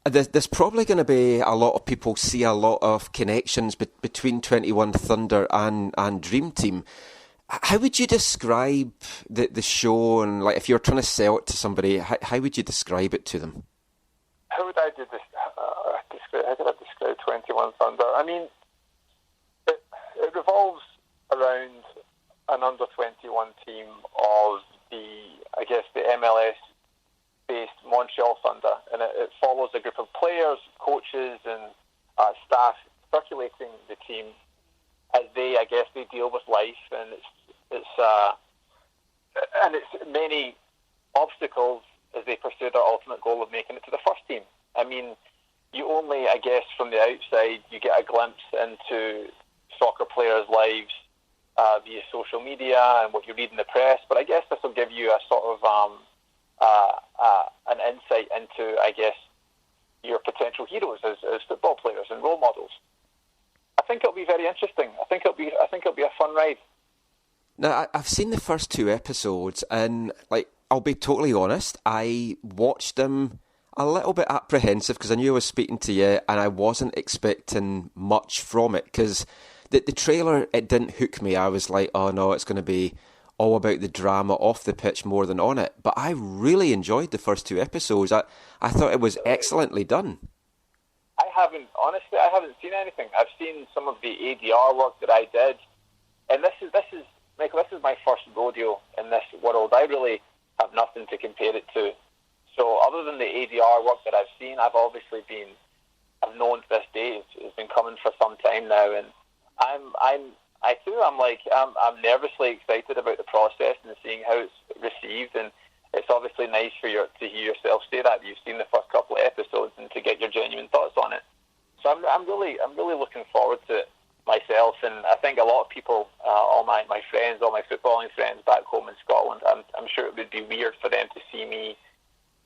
There's probably going to be a lot of people see a lot of connections between 21 Thunder and Dream Team. How would you describe the show, and like if you're trying to sell it to somebody, how would you describe it to them? How would I do this? How could I describe 21 Thunder? I mean, it revolves around an under-21 team of the MLS-based Montreal Thunder, and it follows a group of players, coaches, and staff circulating the team as they deal with life, and it's many obstacles as they pursue their ultimate goal of making it to the first team. I mean, you only, I guess, from the outside, you get a glimpse into soccer players' lives via social media and what you read in the press, but I guess this will give you a sort of an insight into, I guess, your potential heroes as football players and role models. I think it'll be very interesting. I think it'll be a fun ride. Now, I've seen the first 2 episodes, and I'll be totally honest, I watched them a little bit apprehensive because I knew I was speaking to you, and I wasn't expecting much from it because the trailer, it didn't hook me. I was like, oh no, it's going to be all about the drama off the pitch more than on it. But I really enjoyed the first 2 episodes. I thought it was excellently done. Honestly, I haven't seen anything. I've seen some of the ADR work that I did, and this is Michael, this is my first rodeo in this world. I really have nothing to compare it to. So other than the ADR work that I've seen, I've known to this day it's been coming for some time now, and I'm nervously excited about the process and seeing how it's received, and it's obviously nice to hear yourself say that you've seen the first couple of episodes and to get your genuine thoughts on it. So I'm really looking forward to it myself, and I think a lot of people, all my friends, all my footballing friends back home in Scotland, I'm sure it would be weird for them to see me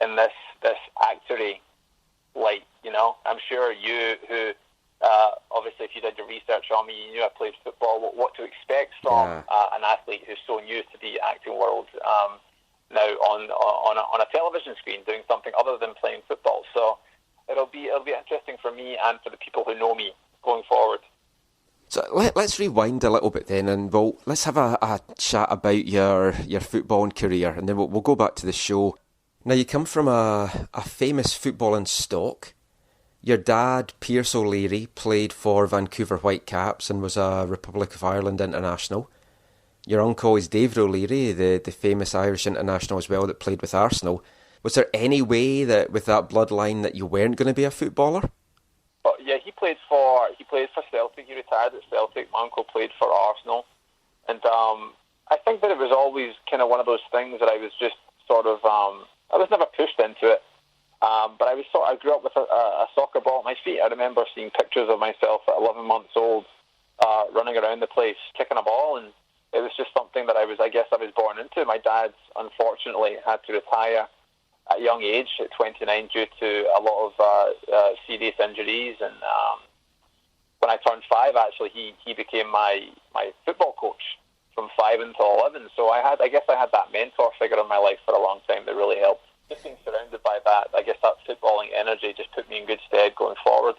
in this actory light. You know, I'm sure you who obviously, if you did your research on me, you knew I played football, what to expect from an athlete who's so new to the acting world now on a television screen, doing something other than playing football. So it'll be interesting for me and for the people who know me going forward. So let's rewind a little bit then, and let's have a chat about your footballing career, and then we'll go back to the show. Now, you come from a famous footballing stock. Your dad, Pierce O'Leary, played for Vancouver Whitecaps and was a Republic of Ireland international. Your uncle is David O'Leary, the famous Irish international as well, that played with Arsenal. Was there any way that with that bloodline that you weren't going to be a footballer? But yeah, he played for Celtic. He retired at Celtic. My uncle played for Arsenal, and I think that it was always kind of one of those things that I was just sort of I was never pushed into it. But I grew up with a soccer ball at my feet. I remember seeing pictures of myself at 11 months old, running around the place, kicking a ball, and it was just something that I was born into. My dad, unfortunately, had to retire at a young age, at 29, due to a lot of serious injuries. And when I turned 5, actually, he became my football coach from 5 until 11. So I had that mentor figure in my life for a long time that really helped. Just being surrounded by that, I guess that footballing energy just put me in good stead going forward.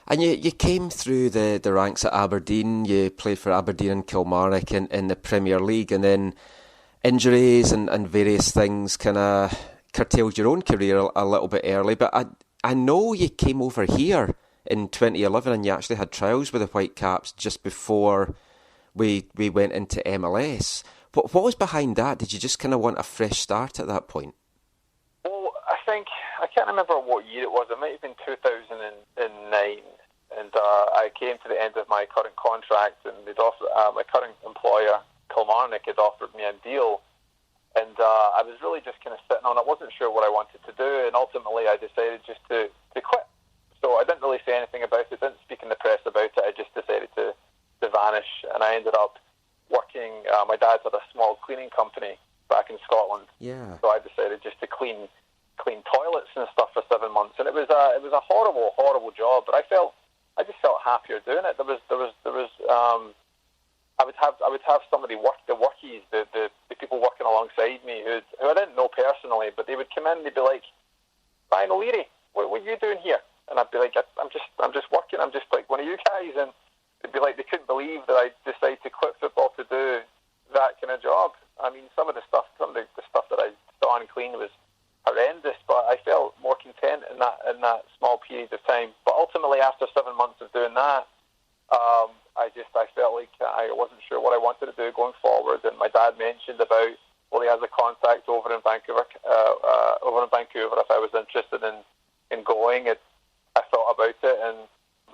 And you came through the ranks at Aberdeen. You played for Aberdeen and Kilmarnock in the Premier League, and then injuries and various things kind of curtailed your own career a little bit early. But I know you came over here in 2011 and you actually had trials with the Whitecaps just before we went into MLS. What was behind that? Did you just kind of want a fresh start at that point? Well, I can't remember what year it was. It might have been 2009. And I came to the end of my current contract, and they'd offered, my current employer, Kilmarnock, had offered me a deal. And I was really just kind of sitting on it. I wasn't sure what I wanted to do, and ultimately I decided just to quit. So I didn't really say anything about it, didn't speak in the press about it. I just decided to vanish, and I ended up working. My dad had a small cleaning company back in Scotland. Yeah. So I decided just to clean toilets and stuff for 7 months, and it was a horrible job. But I just felt happier doing it. There was I would have some of the workies, the people working alongside me who I didn't know personally, but they would come in and they'd be like, Ryan O'Leary, what are you doing here? And I'd be like, I'm just working. I'm just like one of you guys. And they'd be like, they couldn't believe that I decided to quit football to do that kind of job. I mean, some of the stuff that I saw and cleaned was horrendous, but I felt more content in that small period of time. But ultimately, after 7 months of doing that, I felt like I wasn't sure what I wanted to do going forward. And my dad mentioned about, well, he has a contact over in Vancouver. If I was interested in going, I thought about it, and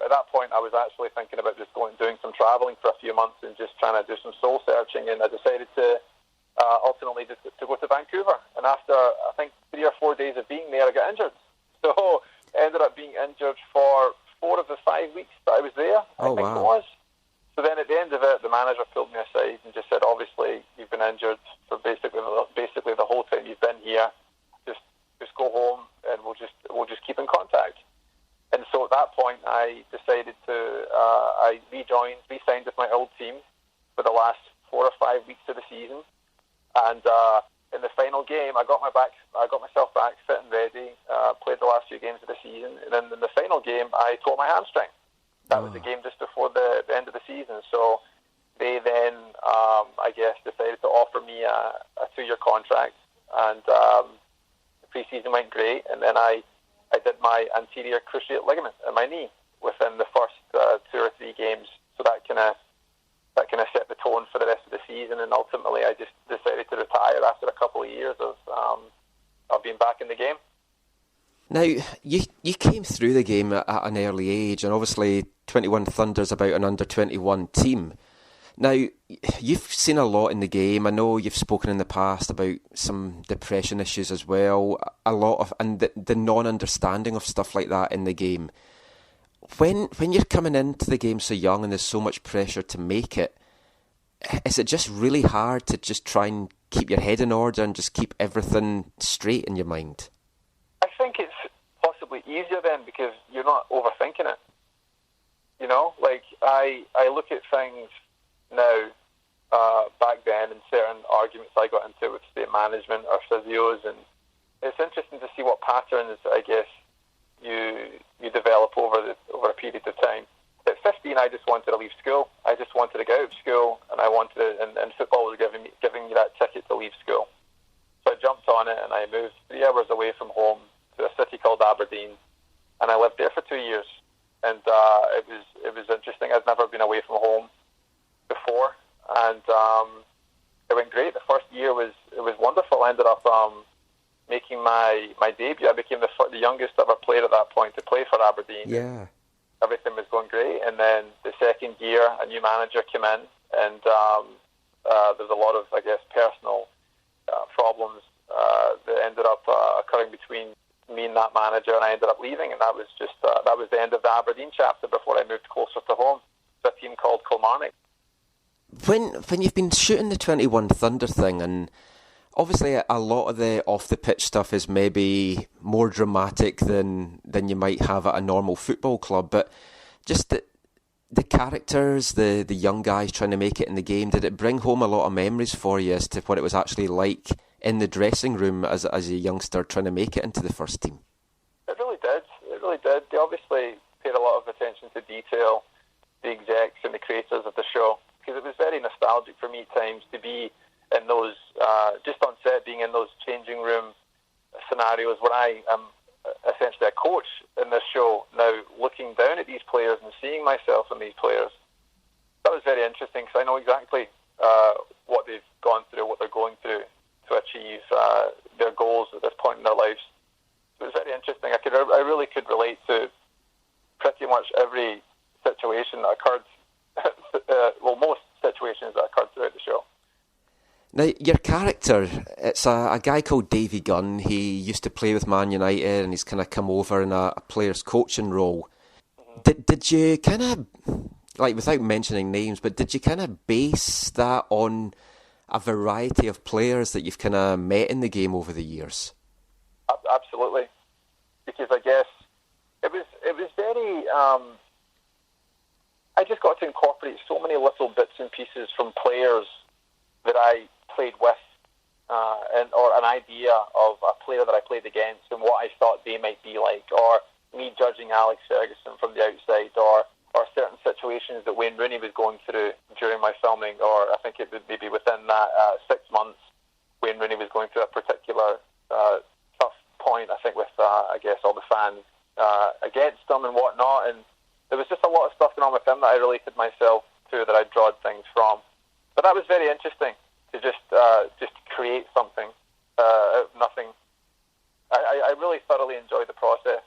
at that point, I was actually thinking about just doing some travelling for a few months and just trying to do some soul searching. And I decided to ultimately to go to Vancouver. And after I think 3 or 4 days of being there, I got injured. So I ended up being injured for 4 of the 5 weeks that I was there. I think it was. So then at the end of it, the manager pulled me aside and just said, obviously, you've been injured for basically the whole time you've been here. Just go home and we'll just keep in contact. And so at that point, I decided I re-signed with my old team for the last 4 or 5 weeks of the season. And in the final game, I got myself back fit and ready, played the last few games of the season. And then in the final game, I tore my hamstring. That was the game just before the end of the season. So they then, I guess, decided to offer me a 2-year contract. And the pre-season went great. And then I did my anterior cruciate ligament in my knee within the first 2 or 3 games. So that kind of set the tone for the rest of the season. And ultimately, I just decided to retire after a couple of years of being back in the game. Now, you came through the game at an early age, and obviously 21 Thunder's about an under-21 team. Now, you've seen a lot in the game. I know you've spoken in the past about some depression issues as well, and the non-understanding of stuff like that in the game. When you're coming into the game so young and there's so much pressure to make it, is it just really hard to just try and keep your head in order and just keep everything straight in your mind? I think it's possibly easier then because you're not overthinking it. You know, like I look at things now, back then, and certain arguments I got into with state management or physios, and it's interesting to see what patterns, I guess, you develop over a period of time. At 15, I just wanted to leave school. I just wanted to get out of school, and I wanted to, and football was giving me that ticket to leave school. So I jumped on it, and I moved 3 hours away from home to a city called Aberdeen, and I lived there for 2 years. And it was interesting. I'd never been away from home before, and it went great. The first year was wonderful. I ended up making my debut. I became the youngest ever player at that point to play for Aberdeen. Yeah. Everything was going great, and then the second year, a new manager came in, and there's a lot of, I guess, personal problems that ended up occurring between me and that manager, and I ended up leaving, and that was the end of the Aberdeen chapter before I moved closer to home to a team called Kilmarnock. When you've been shooting the 21 Thunder thing, and obviously a lot of the off-the-pitch stuff is maybe more dramatic than you might have at a normal football club, but just the characters, the young guys trying to make it in the game, did it bring home a lot of memories for you as to what it was actually like in the dressing room as a youngster trying to make it into the first team? It really did. They obviously paid a lot of attention to detail, the execs and the creators of the show, because it was very nostalgic for me at times to be in those, just on set, being in those changing room scenarios where I am essentially a coach in this show, now looking down at these players and seeing myself in these players. That was very interesting because I know exactly what they've gone through, what they're going through to achieve their goals at this point in their lives. It was very interesting. I really could relate to pretty much every situation that occurred, most situations that occurred throughout the show. Now, your character, it's a guy called Davy Gunn. He used to play with Man United, and he's kind of come over in a player's coaching role. Mm-hmm. Did you kind of, like, without mentioning names, but did you kind of base that on a variety of players that you've kind of met in the game over the years? Absolutely, because I guess it was very. I just got to incorporate so many little bits and pieces from players that I played with, or an idea of a player that I played against and what I thought they might be like, or me judging Alex Ferguson from the outside, or certain situations that Wayne Rooney was going through during my filming, or I think it would maybe within that 6 months, Wayne Rooney was going through a particular tough point, I think, with, I guess, all the fans against him and whatnot, and there was just a lot of stuff going on with him that I related myself to, that I drawed things from. But that was very interesting to just create something out of nothing. I really thoroughly enjoyed the process.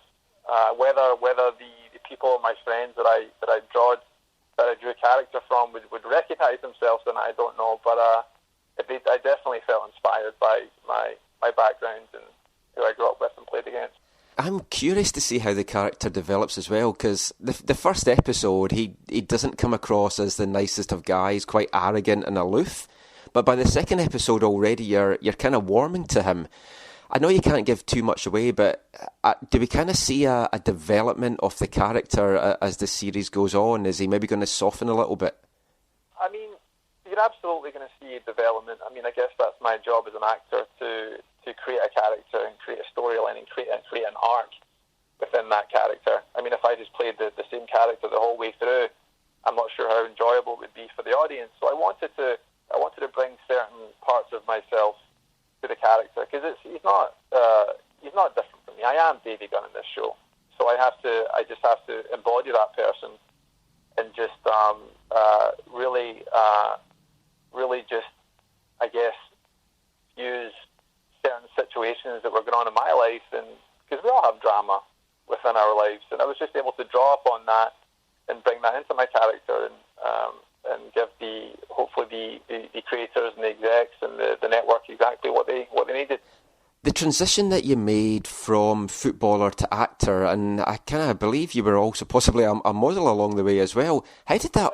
Whether the people, my friends that I drew a character from would recognise themselves in it, I don't know. But I definitely felt inspired by my background and who I grew up with and played against. I'm curious to see how the character develops as well, because the first episode, he doesn't come across as the nicest of guys, quite arrogant and aloof. But by the second episode already, you're kind of warming to him. I know you can't give too much away, but do we kind of see a development of the character as the series goes on? Is he maybe going to soften a little bit? I mean, you're absolutely going to see a development. I mean, I guess that's my job as an actor, to create a character and create a storyline and create an arc within that character. I mean, if I just played the same character the whole way through, I'm not sure how enjoyable it would be for the audience. So I wanted to bring certain parts of myself to the character, because he's not different from me. I am Davy Gunn in this show, so I just have to embody that person and just really just, I guess, use certain situations that were going on in my life, and because we all have drama within our lives, and I was just able to draw upon that and bring that into my character, and give hopefully the creators and the execs and the network exactly what they needed. The transition that you made from footballer to actor, and I kind of believe you were also possibly a model along the way as well. How did that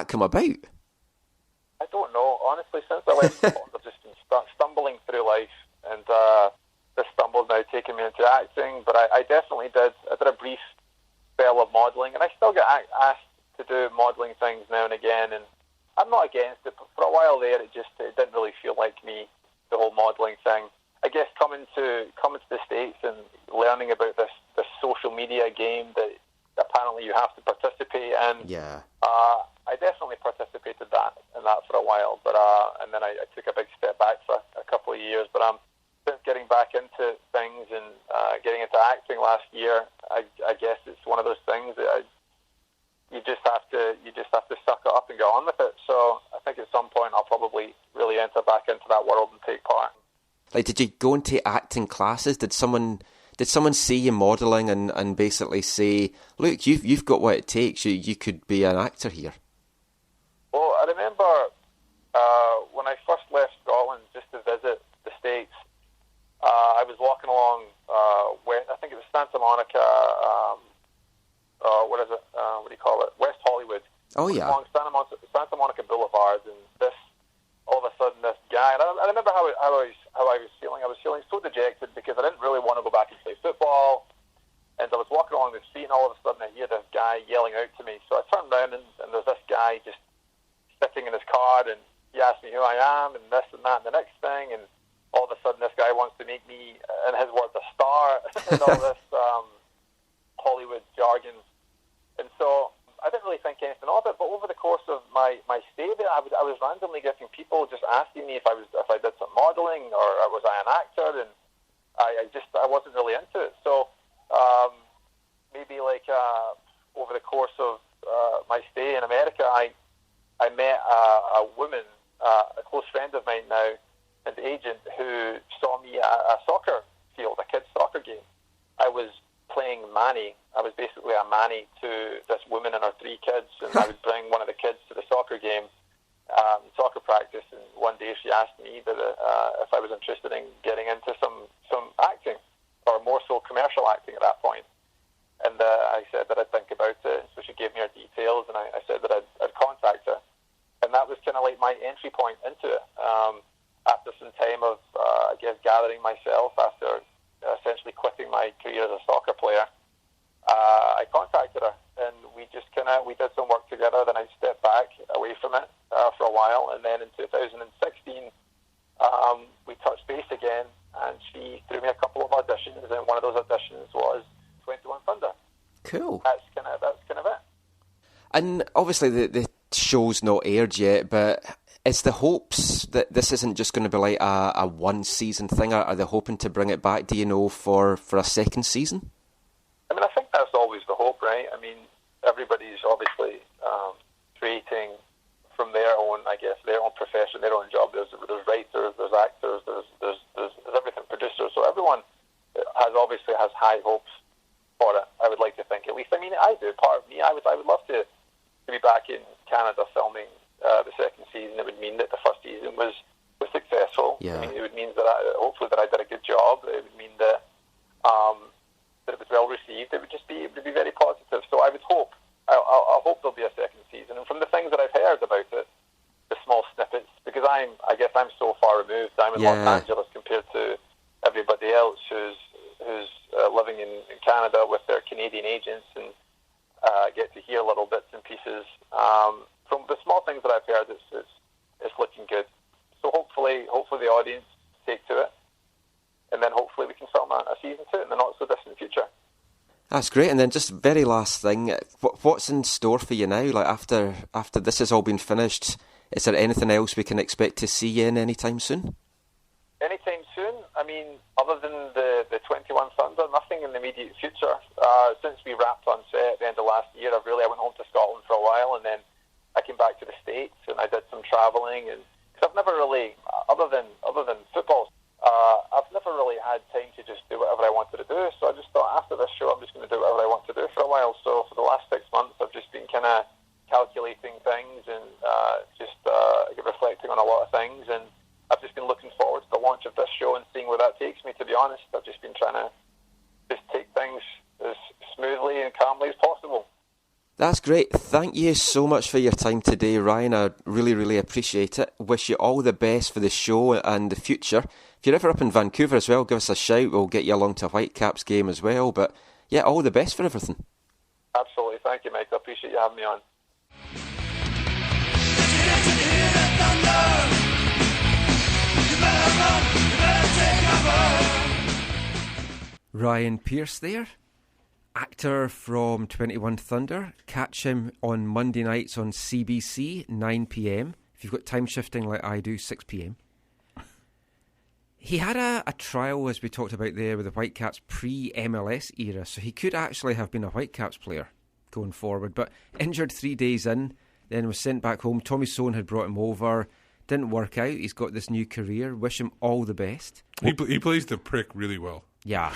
come about? I don't know, honestly. Since I left football, I've just been stumbling through life, and this stumble's now taken me into acting. But I definitely did. I did a brief spell of modelling, and I still get asked to do modelling things now and again, and I'm not against it, but for a while there it didn't really feel like me, the whole modelling thing. I guess coming to the States and learning about this social media game that apparently you have to participate in. Yeah. I definitely participated in that for a while, but and then I took a big step back for a couple of years. But since getting back into things and getting into acting last year, I guess it's one of those things that you just have to suck it up and get on with it. So I think at some point I'll probably really enter back into that world and take part. Like, did you go and take acting classes? Did someone see you modelling and basically say, look, you've got what it takes, you could be an actor here? Well, I remember when I first left Scotland just to visit the States, I was walking along, I think it was Santa Monica, what is it? What do you call it? West Hollywood. Oh, yeah. Along Santa Monica Boulevard, and all of a sudden this guy, and I remember how I was feeling. I was feeling so dejected because I didn't really want to go back and play football. And I was walking along the street, and all of a sudden I hear this guy yelling out to me. So I turned around, and there's this guy just sitting in his car, and he asked me who I am, and this and that, and the next thing. And all of a sudden this guy wants to make me, in his words, a star, and all this Hollywood jargon. And so I didn't really think anything of it, but over the course of my stay there, I was randomly getting people just asking me if I did some modelling or was I an actor, and I wasn't really into it. So maybe over the course of my stay in America, I met a woman, a close friend of mine now, an agent, who saw me at a soccer field, a kids' soccer game. I was playing Manny. I was basically a Manny to this woman and her 3 kids, and I would bring one of the kids to the soccer game, soccer practice, and one day she asked me that if I was interested in getting into some acting, or more so commercial acting at that point. And I said that I'd think about it, so she gave me her details, and I said that I'd contact her. And that was kind of like my entry point into it. After some time of, I guess, gathering myself after essentially quitting my career as a soccer player, I contacted her, and we did some work together. Then I stepped back away from it for a while, and then in 2016 we touched base again, and she threw me a couple of auditions, and one of those auditions was 21 Thunder. Cool. That's kind of it. And obviously the show's not aired yet, but is the hopes that this isn't just going to be like a one-season thing? Are they hoping to bring it back, do you know, for a second season? I mean, I think that's always the hope, right? I mean, everybody's obviously creating from their own, I guess, their own profession, their own job. There's writers, there's actors, there's everything, producers. So everyone obviously has high hopes for it, I would like to think, at least. I mean, I do. Part of me, I would love to be back in Canada filming the second season. It would mean that the first season was successful. Yeah. I mean, it would mean that hopefully that I did a good job. It would mean that I guess I'm so far removed. I'm in Los Angeles compared to everybody else who's living in Canada with their Canadian agents, and get to hear little bits and pieces. From the small things that I've heard, it's looking good. So hopefully the audience take to it, and then hopefully we can film a season 2 in the not so distant future. That's great. And then just very last thing, what's in store for you now? Like after this has all been finished, is there anything else we can expect to see you in anytime soon? Anytime soon? I mean, other than the 21 Thunder, nothing in the immediate future. Since we wrapped on set at the end of last year, I went home to Scotland for a while, and then I came back to the States and I did some travelling. And cause I've never really, other than football, I've never really had time to just do whatever I wanted to do. So I just thought, after this show, I'm just going to do whatever I want to do for a while. So for the last 6 months, I've just been kind of calculating things and just reflecting on a lot of things. And I've just been looking forward to the launch of this show and seeing where that takes me, to be honest. I've just been trying to just take things as smoothly and calmly as possible. That's great. Thank you so much for your time today, Ryan. I really, really appreciate it. Wish you all the best for the show and the future. If you're ever up in Vancouver as well, give us a shout. We'll get you along to a Whitecaps game as well. But yeah, all the best for everything. Absolutely. Thank you, Mike. I appreciate you having me on. Ryan Pearce there, actor from 21 Thunder. Catch him on Monday nights on CBC, 9 p.m. If you've got time shifting like I do, 6 p.m. He had a trial, as we talked about there, with the Whitecaps pre-MLS era, so he could actually have been a Whitecaps player going forward, but injured 3 days in, then was sent back home. Tommy Sohn had brought him over. Didn't work out. He's got this new career. Wish him all the best. He plays the prick really well. Yeah.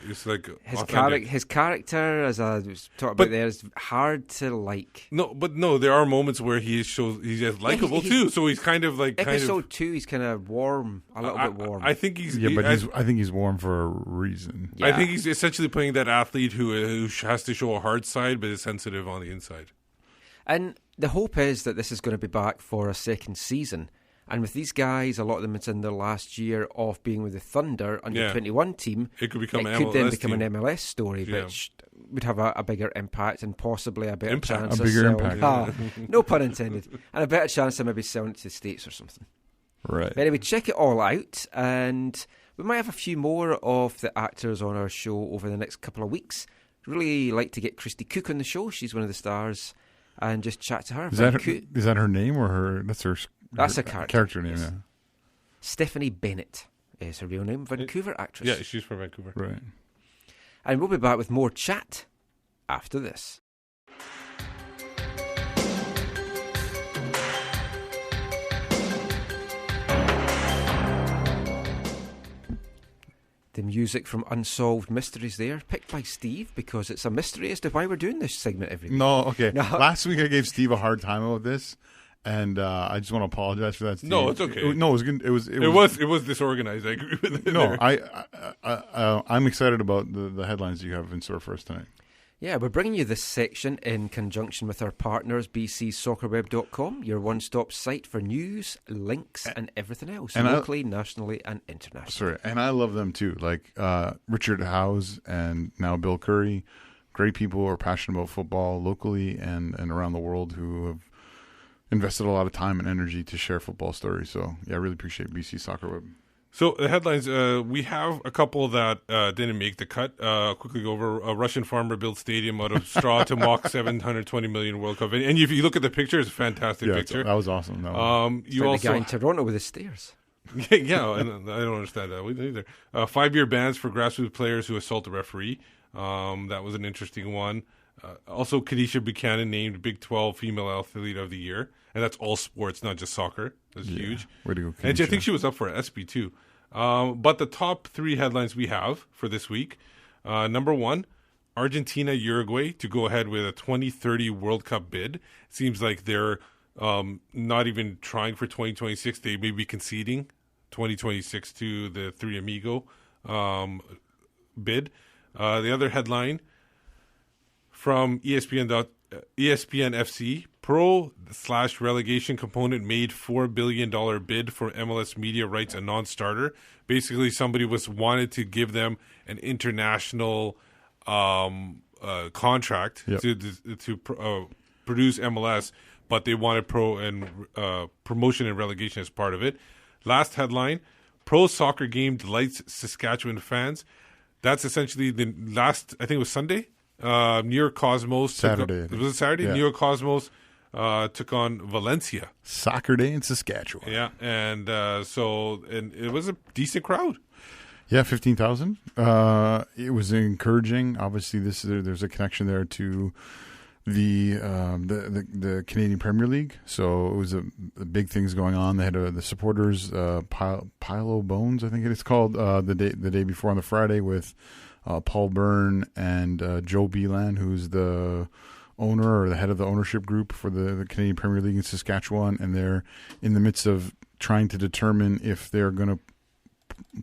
It's like his character, as I was talking about there, is hard to like. No, there are moments where he's just likable too. So he's kind of like episode 2. He's kind of warm, a little bit warm. I think he's I think he's warm for a reason. Yeah. I think he's essentially playing that athlete who has to show a hard side but is sensitive on the inside. And the hope is that this is going to be back for a second season. And with these guys, a lot of them, it's in their last year of being with the Thunder under 21 team. It could become an MLS story, which would have a bigger impact and possibly a better chance of selling. No pun intended. And a better chance of maybe selling it to the States or something. Right. But anyway, check it all out. And we might have a few more of the actors on our show over the next couple of weeks. Really like to get Christy Cook on the show. She's one of the stars. And just chat to her. Is that her name or her? That's her character name. Yeah. Stephanie Bennett is her real name. Vancouver actress. Yeah, she's from Vancouver. Right. And we'll be back with more chat after this. The music from Unsolved Mysteries there, picked by Steve, because it's a mystery as to why we're doing this segment every week. No, okay. No. Last week I gave Steve a hard time about this, and I just want to apologize for that, Steve. No, it's okay. It was disorganized. I agree with it. No, I'm excited about the headlines you have in store for us tonight. Yeah, we're bringing you this section in conjunction with our partners, bcsoccerweb.com, your one-stop site for news, links, and everything else, locally, nationally, and internationally. Sorry, and I love them too, like Richard Howes and now Bill Curry, great people who are passionate about football locally and around the world who have invested a lot of time and energy to share football stories. So, yeah, I really appreciate BC Soccer Web. So the headlines, we have a couple that didn't make the cut. Quickly go over: a Russian farmer built stadium out of straw to mock 720 million World Cup. And if you look at the picture, it's a fantastic picture. That was awesome. You also the guy in Toronto with the stairs. Yeah, and I don't understand that either. 5-year bans for grassroots players who assault a referee. That was an interesting one. Also, Kadisha Buchanan named Big 12 Female Athlete of the Year. And that's all sports, not just soccer. That's huge. Way to go, and I think she was up for SB too. But the top 3 headlines we have for this week. Number 1, Argentina, Uruguay to go ahead with a 2030 World Cup bid. Seems like they're not even trying for 2026. They may be conceding 2026 to the Three Amigo bid. The other headline from ESPN FC, pro/relegation component made $4 billion bid for MLS media rights a non-starter. Basically, somebody wanted to give them an international contract to produce MLS, but they wanted pro and promotion and relegation as part of it. Last headline: Pro soccer game delights Saskatchewan fans. That's essentially the last. I think it was Sunday. New York Cosmos. Saturday. Was it Saturday? Yeah. New York Cosmos took on Valencia. Soccer day in Saskatchewan. Yeah, and it was a decent crowd. Yeah, 15,000. It was encouraging. Obviously, there's a connection there to the Canadian Premier League. So it was a big things going on. They had the supporters Pile Bones, I think it's called, the day before on the Friday with Paul Byrne and Joe Beelan, who's the owner or the head of the ownership group for the Canadian Premier League in Saskatchewan, and they're in the midst of trying to determine if they're going to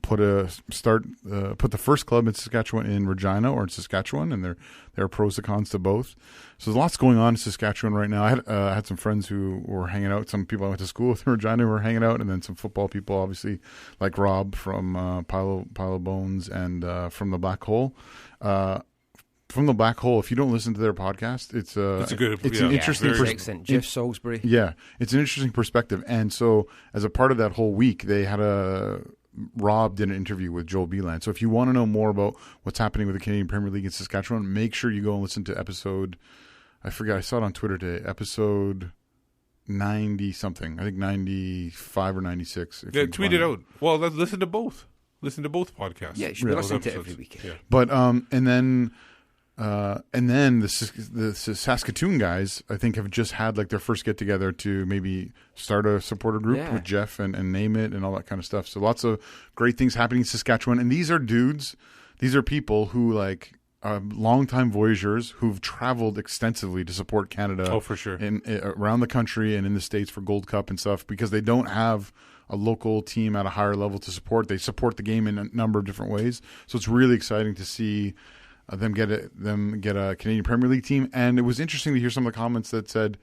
put the first club in Saskatchewan in Regina or in Saskatchewan, and there are pros and cons to both. So there's lots going on in Saskatchewan right now. I had some friends who were hanging out. Some people I went to school with in Regina were hanging out, and then some football people, obviously, like Rob from Pile of Bones and from the Black Hole. From the Black Hole, if you don't listen to their podcast, it's an interesting perspective. Jeff Salisbury. Yeah, it's an interesting perspective. And so, as a part of that whole week, they had Rob did an interview with Joel Beelan. So if you want to know more about what's happening with the Canadian Premier League in Saskatchewan, make sure you go and listen to episode. I forget. I saw it on Twitter today. Episode 90 something. I think 95 or 96. Yeah, tweet it out. Well, let's listen to both. Listen to both podcasts. Yeah, you should listen to it every week. Yeah. But and then the Saskatoon guys, I think, have just had like their first get together to maybe start a supporter group with Jeff and name it and all that kind of stuff. So lots of great things happening in Saskatchewan. And these are people who like are longtime voyageurs who've traveled extensively to support Canada. Oh, for sure. Around the country and in the States for Gold Cup and stuff, because they don't have a local team at a higher level to support. They support the game in a number of different ways. So it's really exciting to see them get a Canadian Premier League team. And it was interesting to hear some of the comments that said,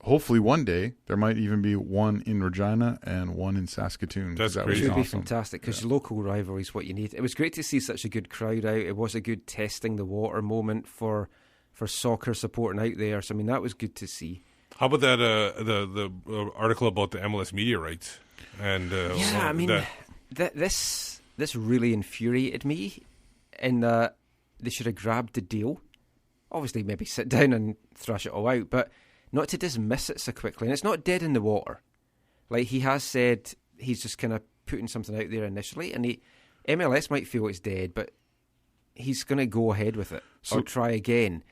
hopefully one day there might even be one in Regina and one in Saskatoon. That would be fantastic, because local rivalry is what you need. It was great to see such a good crowd out. It was a good testing the water moment for soccer supporting out there. So I mean, that was good to see. How about that the article about the MLS media rights? And this really infuriated me in that they should have grabbed the deal. Obviously, maybe sit down and thrash it all out, but not to dismiss it so quickly. And it's not dead in the water. Like he has said, he's just kind of putting something out there initially, and MLS might feel it's dead, but he's going to go ahead with it or try again.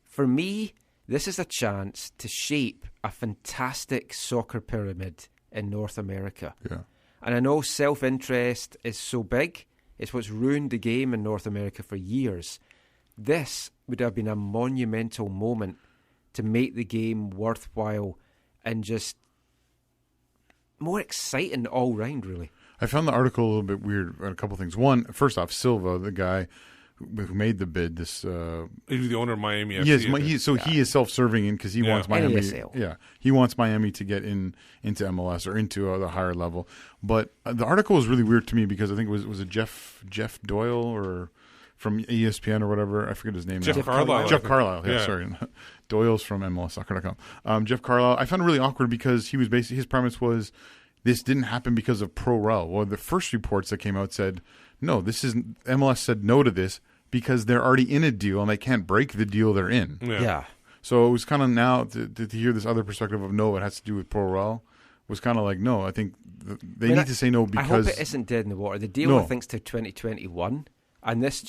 For me, this is a chance to shape a fantastic soccer pyramid in North America. Yeah. And I know self-interest is so big. It's what's ruined the game in North America for years. This would have been a monumental moment to make the game worthwhile and just more exciting all round, really. I found the article a little bit weird on a couple of things. One, first off, Silva, the guy who made the bid, he's the owner of Miami FC. Yes, he is self-serving because he wants Miami. NASL. Yeah, he wants Miami to get into MLS or into the higher level. But the article was really weird to me because I think it was it Jeff Doyle or from ESPN or whatever. I forget his name. Jeff Carlisle. Jeff Carlisle. Yeah, sorry. Doyle's from MLSsoccer.com. Jeff Carlisle. I found it really awkward because he was basically, his premise was this didn't happen because of Pro Rel. Well, the first reports that came out said, no, this isn't. MLS said no to this because they're already in a deal and they can't break the deal they're in. Yeah. So it was kind of now to hear this other perspective of no, it has to do with Pro Rel was kind of like, no, I think they need to say no because... I hope it isn't dead in the water. The deal, I think, is to 2021. And this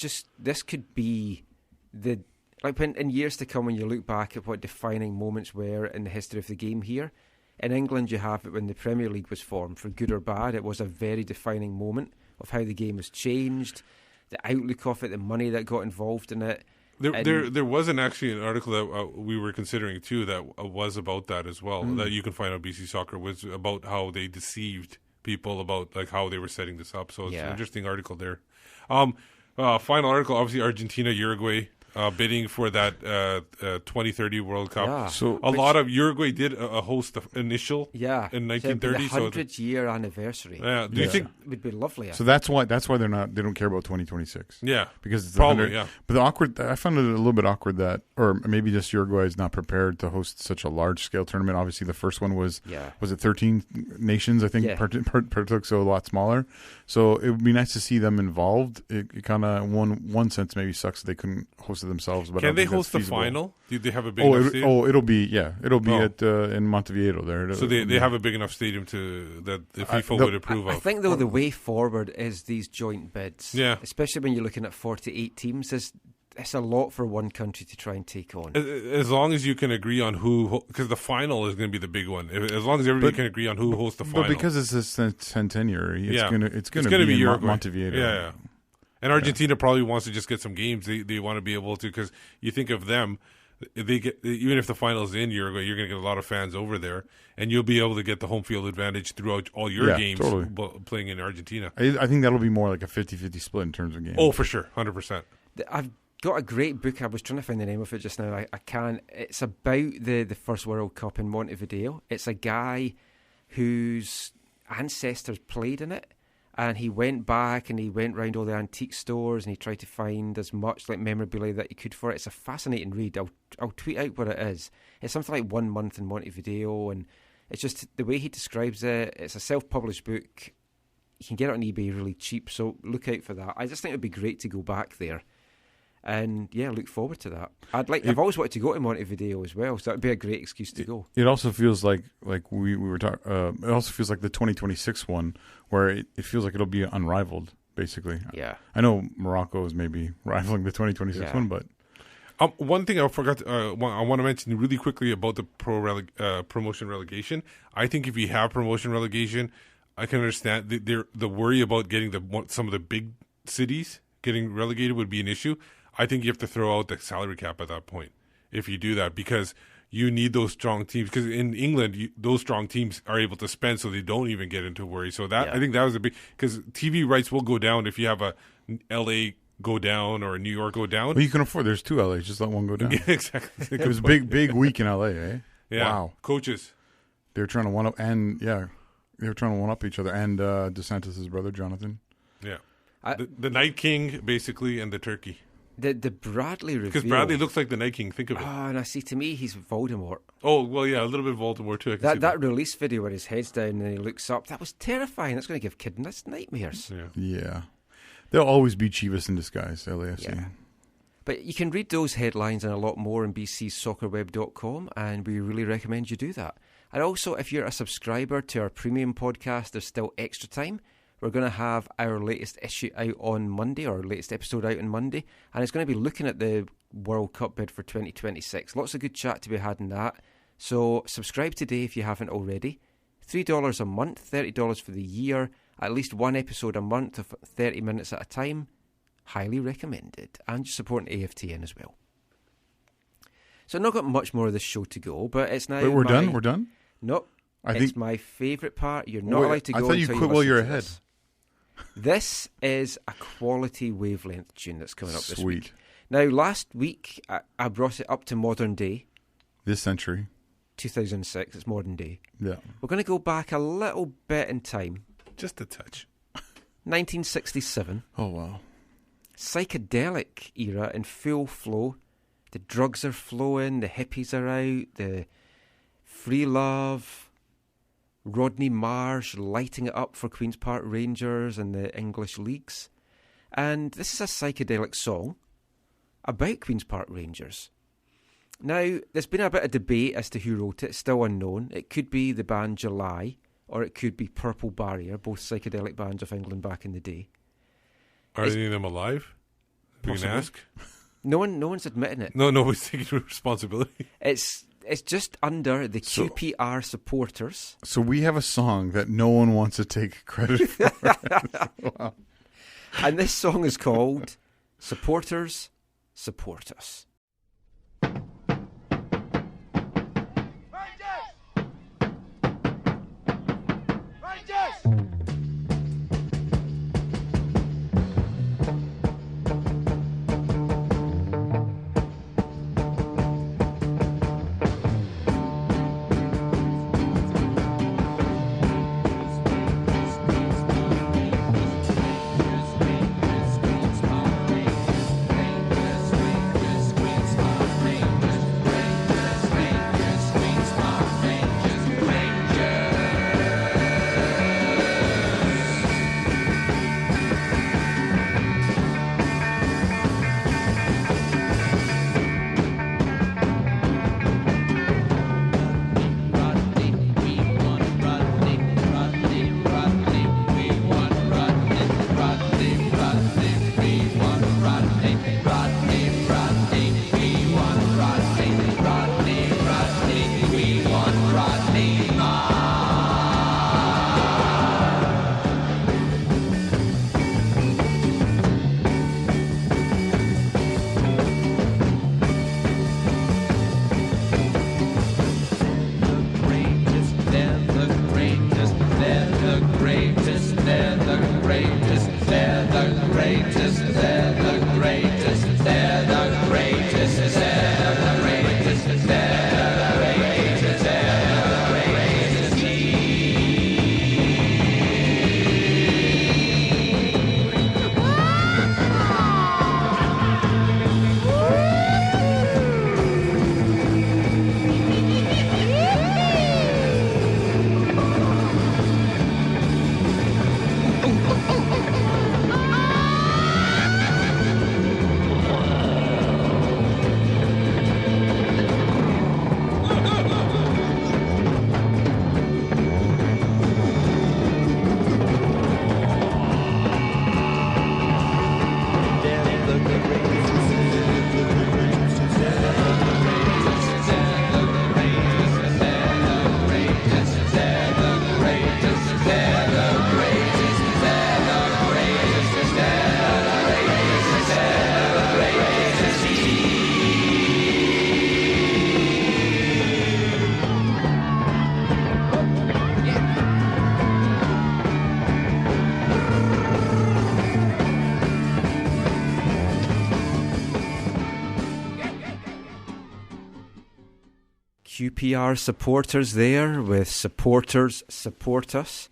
could be when in years to come when you look back at what defining moments were in the history of the game here. In England, you have it when the Premier League was formed, for good or bad. It was a very defining moment of how the game has changed, the outlook of it, the money that got involved in it. There wasn't actually an article that we were considering too that was about that as well, that you can find on BC Soccer, was about how they deceived people about like how they were setting this up. So it's an interesting article there. Final article, obviously Argentina, Uruguay. bidding for that 2030 World Cup. Yeah. So a lot of Uruguay did a host the initial in 1930. So 100-year anniversary. Yeah. Do you think it would be lovely? So that's why they don't care about 2026. Yeah, because it's probably 100. yeah. But the awkward, I found it a little bit awkward that, or maybe just Uruguay is not prepared to host such a large scale tournament. Obviously, the first one was it 13 nations? I think partook, so a lot smaller. So it would be nice to see them involved. It kind of one sense maybe sucks that they couldn't host it themselves. But can they host the final? Do they have a big enough stadium? It'll be at in Montevideo there. So they have a big enough stadium that the FIFA would approve of. I think though the way forward is these joint bids. Yeah, especially when you're looking at 48 teams. It's a lot for one country to try and take on. As long as you can agree on who, because the final is going to be the big one. As long as everybody can agree on who hosts the final. But because it's a centenary, it's going to be in Montevideo. Yeah. And Argentina probably wants to just get some games. They want to be able to, because you think of them, they get, even if the final's in Uruguay, you're going to get a lot of fans over there, and you'll be able to get the home field advantage throughout all your games playing in Argentina. I think that'll be more like a 50-50 split in terms of games. Oh, for sure, 100%. I've got a great book. I was trying to find the name of it just now. I can't. It's about the first World Cup in Montevideo. It's a guy whose ancestors played in it, and he went back and he went round all the antique stores and he tried to find as much like memorabilia that he could for it. It's a fascinating read. I'll tweet out what it is. It's something like 1 month in Montevideo, and it's just the way he describes it. It's a self-published book. You can get it on eBay really cheap, so look out for that. I just think it would be great to go back there. And look forward to that. I've always wanted to go to Montevideo as well, so that'd be a great excuse to go. It also feels like we were talking. It also feels like the 2026 one, where it feels like it'll be unrivaled, basically. Yeah, I know Morocco is maybe rivaling the 2026 one, but one thing I forgot. I want to mention really quickly about the promotion relegation. I think if you have promotion relegation, I can understand the worry about getting some of the big cities getting relegated would be an issue. I think you have to throw out the salary cap at that point if you do that, because you need those strong teams. Because in England, those strong teams are able to spend, so they don't even get into worry. So I think that was a big, because TV rights will go down if you have a LA go down or a New York go down. Well, you can afford. There's 2 LAs. Just let one go down. Yeah, exactly. It was big week in LA, eh? Yeah. Wow. Coaches. They were trying to one up, and they were trying to one up each other. And DeSantis' brother, Jonathan. Yeah. The Night King, basically, and the turkey. The Bradley reveal. Because Bradley looks like the Night King. Think of it. Oh, and I see, to me, he's Voldemort. Oh, well, yeah, a little bit Voldemort, too. That release video where his head's down and he looks up, that was terrifying. That's going to give kids nightmares. Yeah. They'll always be Chivas in disguise, LAFC. Yeah. But you can read those headlines and a lot more on bcsoccerweb.com, and we really recommend you do that. And also, if you're a subscriber to our premium podcast, there's still extra time. We're going to have our latest issue out on Monday, or our latest episode out on Monday, and it's going to be looking at the World Cup bid for 2026. Lots of good chat to be had in that. So subscribe today if you haven't already. $3 a month, $30 for the year, at least one episode a month of 30 minutes at a time. Highly recommended. And you're supporting AFTN as well. So I've not got much more of this show to go, but it's now... Wait, we're done? We're done? Nope. It's my favourite part. You're not allowed to go. I thought you quit while you're ahead. This is a quality Wavelength tune that's coming up this week. Sweet. Now, last week, I brought it up to modern day. This century. 2006, it's modern day. Yeah. We're going to go back a little bit in time. Just a touch. 1967. Oh, wow. Psychedelic era in full flow. The drugs are flowing, the hippies are out, the free love... Rodney Marsh lighting it up for Queen's Park Rangers and the English leagues. And this is a psychedelic song about Queen's Park Rangers. Now, there's been a bit of debate as to who wrote it. It's still unknown. It could be the band July, or it could be Purple Barrier, both psychedelic bands of England back in the day. Are any of them alive? We can ask. No one's admitting it. No, nobody's taking responsibility. It's just under the QPR supporters. So we have a song that no one wants to take credit for. Wow. And this song is called Supporters Support Us. QPR supporters there with supporters support us.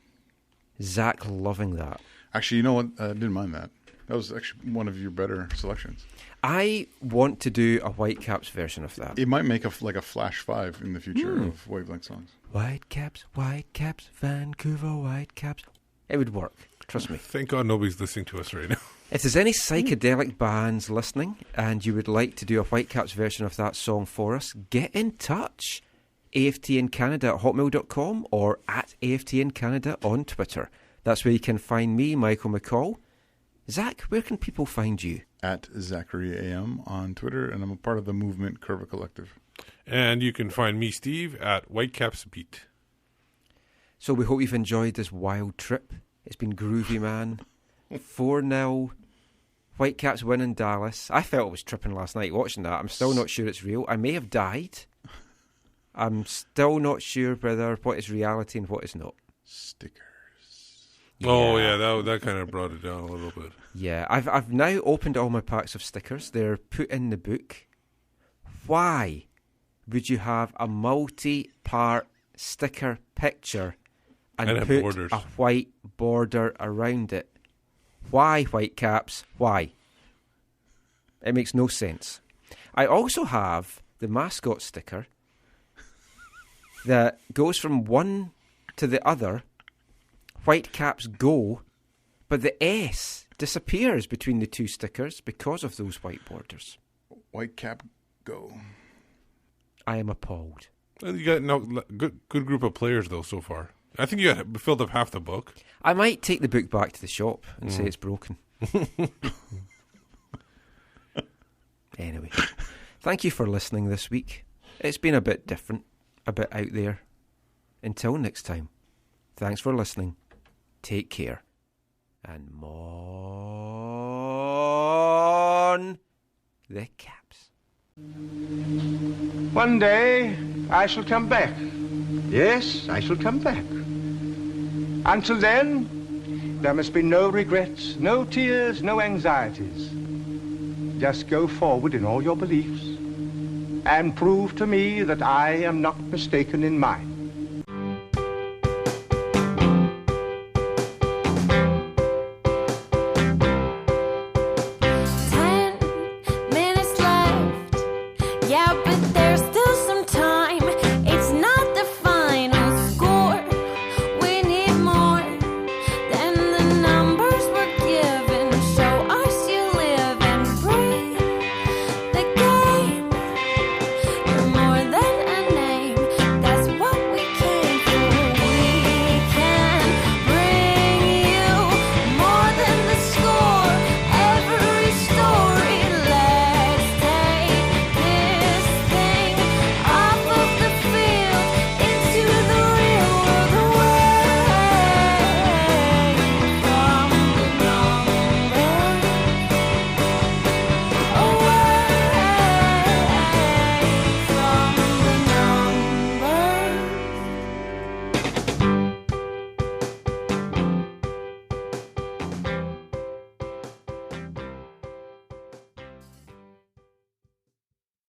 Zach loving that. Actually, you know what? I didn't mind that. That was actually one of your better selections. I want to do a Whitecaps version of that. It might make a Flash 5 in the future of Wavelength songs. Whitecaps, Whitecaps, Vancouver Whitecaps. It would work. Trust me. Thank God nobody's listening to us right now. If there's any psychedelic bands listening and you would like to do a Whitecaps version of that song for us, get in touch. AFTNCanada@hotmail.com or at AFTNCanada on Twitter. That's where you can find me, Michael McCall. Zach, where can people find you? At Zachary AM on Twitter, and I'm a part of the Movement Curva Collective. And you can find me, Steve, at Whitecaps Beat. So we hope you've enjoyed this wild trip. It's been groovy, man. 4-0. Whitecaps win in Dallas. I felt I was tripping last night watching that. I'm still not sure it's real. I may have died. I'm still not sure whether what is reality and what is not. Stickers. Oh, yeah, that kind of brought it down a little bit. Yeah, I've now opened all my packs of stickers. They're put in the book. Why would you have a multi-part sticker picture and put borders. a white border around it? Why, Whitecaps? Why? It makes no sense. I also have the mascot sticker that goes from one to the other. Whitecaps go, but the S disappears between the two stickers because of those white borders. Whitecap go. I am appalled. You got good group of players though so far. I think you got filled up half the book. I might take the book back to the shop and say it's broken. Anyway, thank you for listening this week. It's been a bit different, a bit out there. Until next time, thanks for listening. Take care. And mourn the Caps. One day I shall come back. Yes, I shall come back. Until then, there must be no regrets, no tears, no anxieties. Just go forward in all your beliefs and prove to me that I am not mistaken in mine.